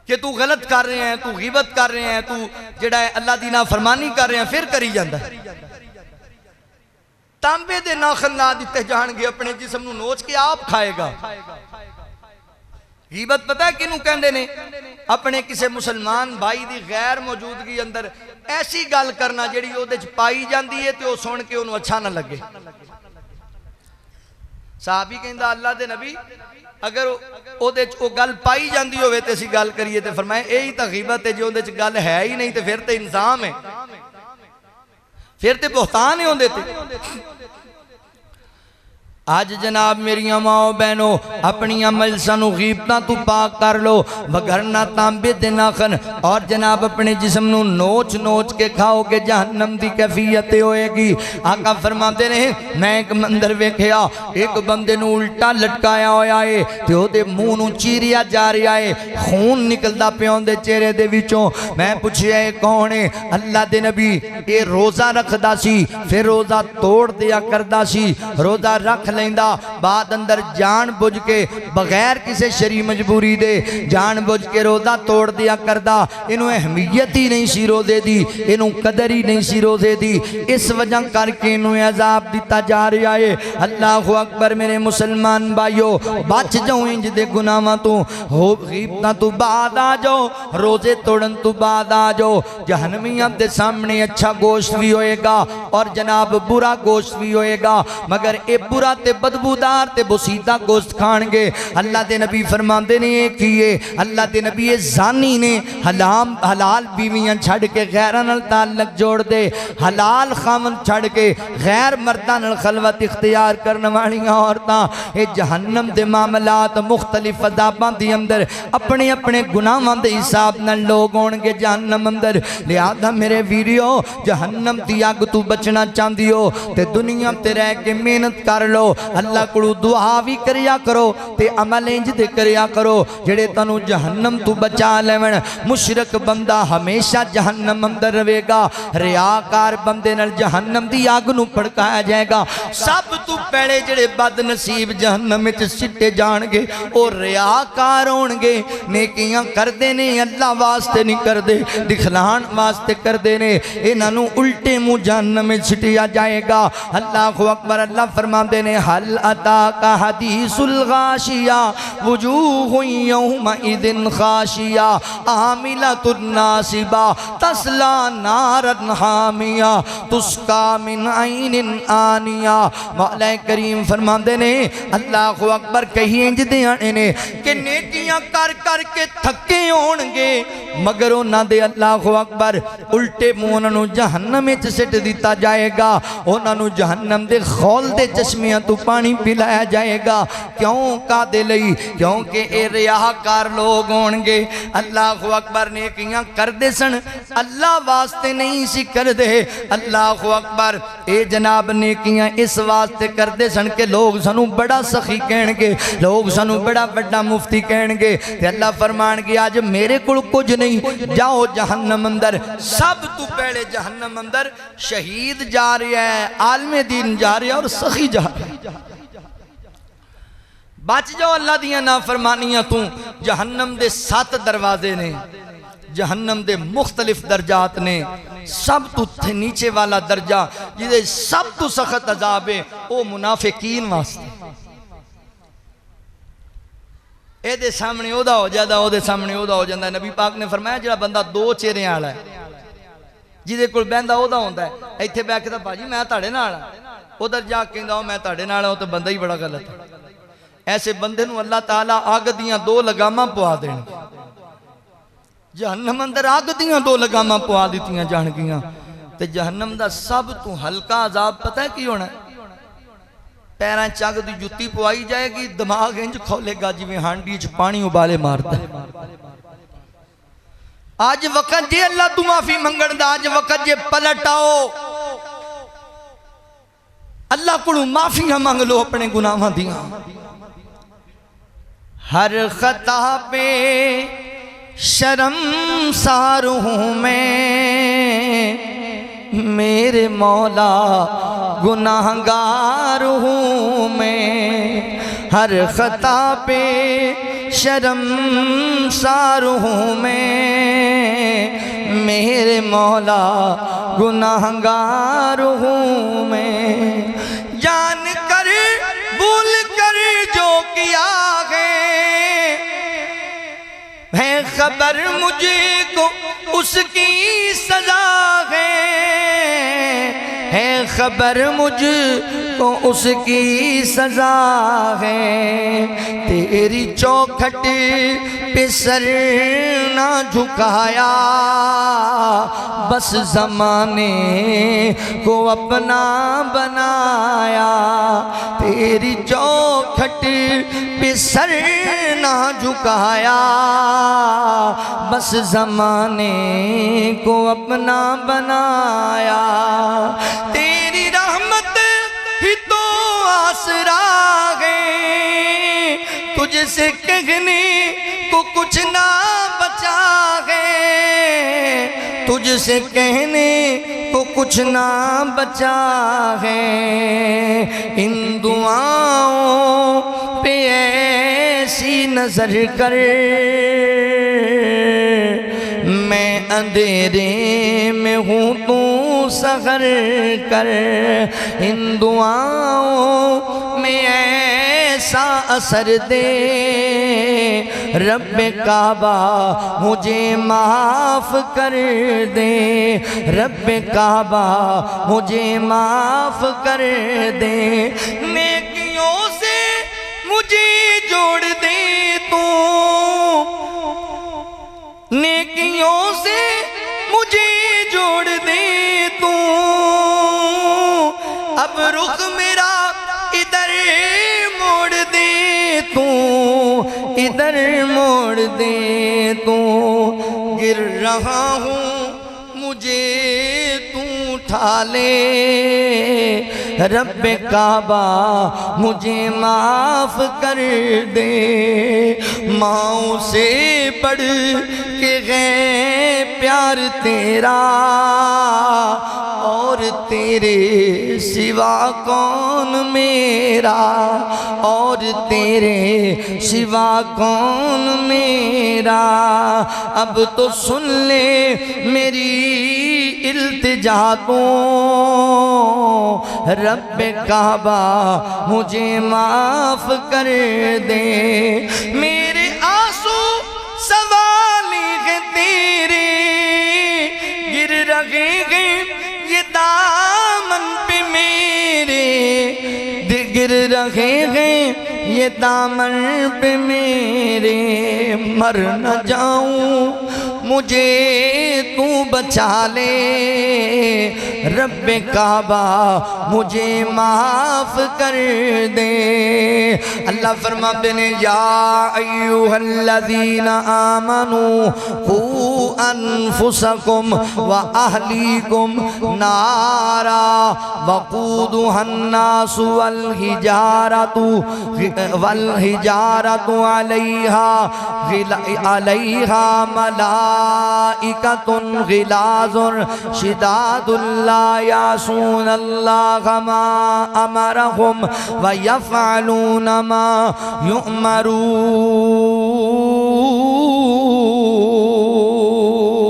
کہ تو غلط کر رہے ہیں تو غیبت کر رہے ہیں تو جڑا ہے اللہ دی نافرمانی کر رہے ہیں پھر کری جاندہ ہے تانبے دے ناخن لا دیتے جان گے اپنے جسم نو نوچ کے آپ کھائے گا غیبت پتہ ہے کنوں کہندے نے اپنے کسے مسلمان بھائی دی غیر موجودگی اندر ایسی گل کرنا جڑی او دے چ پائی جاندی ہے تے او سن کے انہوں اچھا نہ لگے صحابی کہندا اللہ دے نبی اگر او دے چ او گل پائی جاندی ہوئے تے اسی گل کریے تے فرمائے یہی تا غیبت ہے جو دے چ گل ہے ہی نہیں تے پھر تے انظام ہے پھر تے بہتان ہے ہوندے تے آج جناب میریاں ماں بہنوں اپنی مجلساں غیبتاں تو پاک کر لو وگرنہ تانبے دے ناخن اور جناب اپنے جسم نو نوچ نوچ کے کھاؤ گے جہنم دی کیفیت ہوئے گی آقا فرماتے رہے میں ایک مندر ویکھیا ایک بندے نو الٹا لٹکایا ہویا ہے تے او دے منہ نو چیریا جا رہا ہے خون نکلدا پیاں دے چہرے دے وچوں میں پوچھیا اے کون ہے اللہ دے نبی اے روزہ رکھدا سی پھر روزہ توڑ دیا کردا سی روزہ رکھ لیندہ بعد اندر جان بجھ کے بغیر کسے شرعی مجبوری دے جان بجھ کے روزہ توڑ دیا کردہ انہوں اہمیت ہی نہیں سی روزے دی انہوں قدر ہی نہیں سی روزے دی اس وجہ کر کے انہوں عذاب دیتا جا رہا ہے اللہ اکبر میرے مسلمان بھائیو بچ جاؤں انج دے گناہاں تو غیبتاں تو بعد آ جاؤ روزے توڑن تو بعد آ جاؤ جہنمیاں دے سامنے اچھا گوشت بھی ہوئے گا اور جناب برا گوشت بھی ہوئے گا مگر اے برا تے بدبودار تے بسیدہ گوشت کھان گے اللہ دے نبی فرماندے نے یہ کیے اللہ دے نبی زانی نے حلال بیویاں چھڑ کے غیران تعلق جوڑ دے حلال خامن چھڑ کے غیر مردان خلوت اختیار کرنے والیاں عورتاں اے جہنم دے معاملات مختلف عذاباں دی اندر اپنے اپنے گناہاں دے حساب نہ لوگ ہونگے جہنم اندر لہذا میرے ویڈیو جہنم دی آگ تو بچنا چاندیو تے دنیا تے رہ کے محنت کر لو اللہ کڑو دعا بھی کریا کرو تے عمل انج دے کریا کرو جڑے تنو جہنم تو بچا لیون مشرک بندہ ہمیشہ جہنم اندر رہے گا ریاکار بندے نال جہنم دی آگ نو پھڑکایا جائے گا سب تو پہلے جڑے بد نصیب جہنم وچ سٹے جان گے او ریاکار ہون گے نیکیاں کر دے نے اللہ واسطے نہیں کر دے دکھلان واسطے کر دے نے انہاں نو الٹے منہ جہنم وچ سٹیا جائے گا اللہ اکبر اللہ فرماندے نے حل اتاک حدیث الغاشیہ وجوہ یومئذ خاشیہ عاملۃ ناصبہ تسلی نارا حامیہ تسقی من عین آنیہ مولا کریم فرماندے نے اللہ اکبر کہیں انج دیانے نے کہ نیکیاں کر کر کے تھکے ہونگے مگر انہاں دے اللہ اکبر الٹے منہ انہاں نو جہنم وچ سٹ دیتا جائے گا انہاں نو جہنم دے خول دے چشمیاں تو تو پانی پلایا جائے گا کیوں کا دے لئی کیونکہ اے ریاکار لوگ ہونگے اللہ اکبر نیکیاں کر دے سن اللہ واسطے نہیں سی کر دے اللہ اکبر اے جناب نیکیاں اس واسطے کر دے سن کہ لوگ سنو بڑا سخی کہنگے لوگ سنو بڑا بڑا مفتی کہنگے کہ اللہ فرمان گیا آج میرے کل کچھ نہیں جاؤ جہنم اندر سب تو پہلے جہنم اندر شہید جا رہا ہے عالم دین جا رہا ہے اور سخی جا رہا ہے بچ جاؤ اللہ دیاں نافرمانیاں تو جہنم دے 7 دروازے نے جہنم دے مختلف درجات نے سب تو نیچے والا درجہ جدے سب تو سخت عذاب ہے وہ منافقین واسطے اے دے سامنے اودا ہو جاتا او دے سامنے اودا ہو جاتا ہے نبی پاک نے فرمایا جڑا بندہ 2 چہرے والا ہے جدے کول بہندا اودا ہوندا ہے ایتھے بیٹھ کے تے بھاجی میں تہاڈے نال ادھر جا کے کہندا میں تہاڈے نال ہوں تے بندہ ہی بڑا غلط ہے ایسے بندے نو اللہ تعالیٰ آگ دیاں 2 لگاماں پوا دیں جہنم اندر آگ دیاں 2 لگاماں پوا دیتیاں جان گیاں تے جہنم دا سب تو ہلکا عذاب پتہ ہے کی ہونا ہے پیران چاگ دی جتی پوائی جائے گی دماغ انج کھولے گا جی میں ہانڈی چھ پانی ابالے مارتا ہے آج وقت جے اللہ تو معافی منگن دا آج وقت جے پلٹاؤ اللہ کو معافی مانگ لو اپنے گناہاں دیاں ہر خطا پہ شرم سار ہوں میں میرے مولا گناہگار ہوں میں ہر خطا پہ شرم سار ہوں میں میرے مولا گناہگار ہوں میں جان کر بھول کر جو کیا ہے خبر مجھے کو اس کی سزا ہے خبر مجھ کو اس کی سزا ہے تیری چوکھٹ پہ سر نہ جھکایا بس زمانے کو اپنا بنایا تیری چوکھٹ پہ سر نہ جھکایا بس زمانے کو اپنا بنایا تیری رحمت ہی تو آسرا ہے تجھ سے کہنے کو کچھ نہ بچا ہے تجھ سے کہنے کو کچھ نہ بچا ہے ان دعاؤں پہ ایسی نظر کر میں اندھیرے میں ہوں تو سحر کر ان دعاؤں میں ایسا اثر دے رب کعبہ مجھے معاف کر دے رب کعبہ مجھے معاف کر دے نیکیوں سے مجھے جوڑ دے تو نیکیوں سے مجھے جوڑ دے تو اب رخ میرا ادھر موڑ دے تو ادھر موڑ دے تو گر رہا ہوں مجھے تو اٹھا لے رب کعبہ مجھے معاف کر دے ماؤں سے بڑھ کے ہے پیار تیرا اور تیرے سوا کون میرا اور تیرے سوا کون میرا اب تو سن لے میری التجا تو رب کعبہ مجھے معاف کر دے میرے آنسو سوالی ہے تیرے گر رہے ہیں یہ دامن پہ میرے گر رہے ہیں یہ دامن پہ میرے مر نہ جاؤں مجھے تو بچا لے رب کعبہ مجھے معاف کر دے اللہ فرماتے ہیں یا ایوہ الذین آمنوا قوا انفسکم واہلیکم نارا وقودها الناس والحجارة علیہا ملائکۃ غلاظ شداد لا یعصون اللہ ما امرهم ویفعلون ما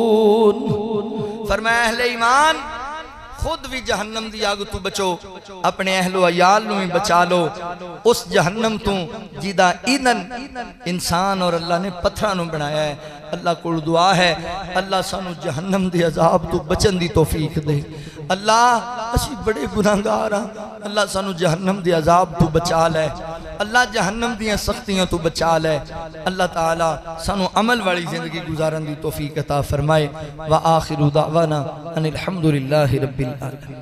یؤمرون فرمایا اہل ایمان خود بھی جہنم دی آگ تو بچو اپنے اہل و عیال نو بھی بچا لو اس جہنم تو جیدہ ایدن انسان اور اللہ نے پتھرہ نو بنایا ہے اللہ کو دعا ہے اللہ سانو جہنم دی عذاب تو بچن دی توفیق دے اللہ اسی بڑے گناہگار ہیں اللہ سانو جہنم دی عذاب تو بچا لے اللہ جہنم دیاں سختیاں تو بچا لے اللہ تعالی سانو عمل والی زندگی گزارن دی توفیق عطا فرمائے وآخر دعوانا ان الحمدللہ رب العالمین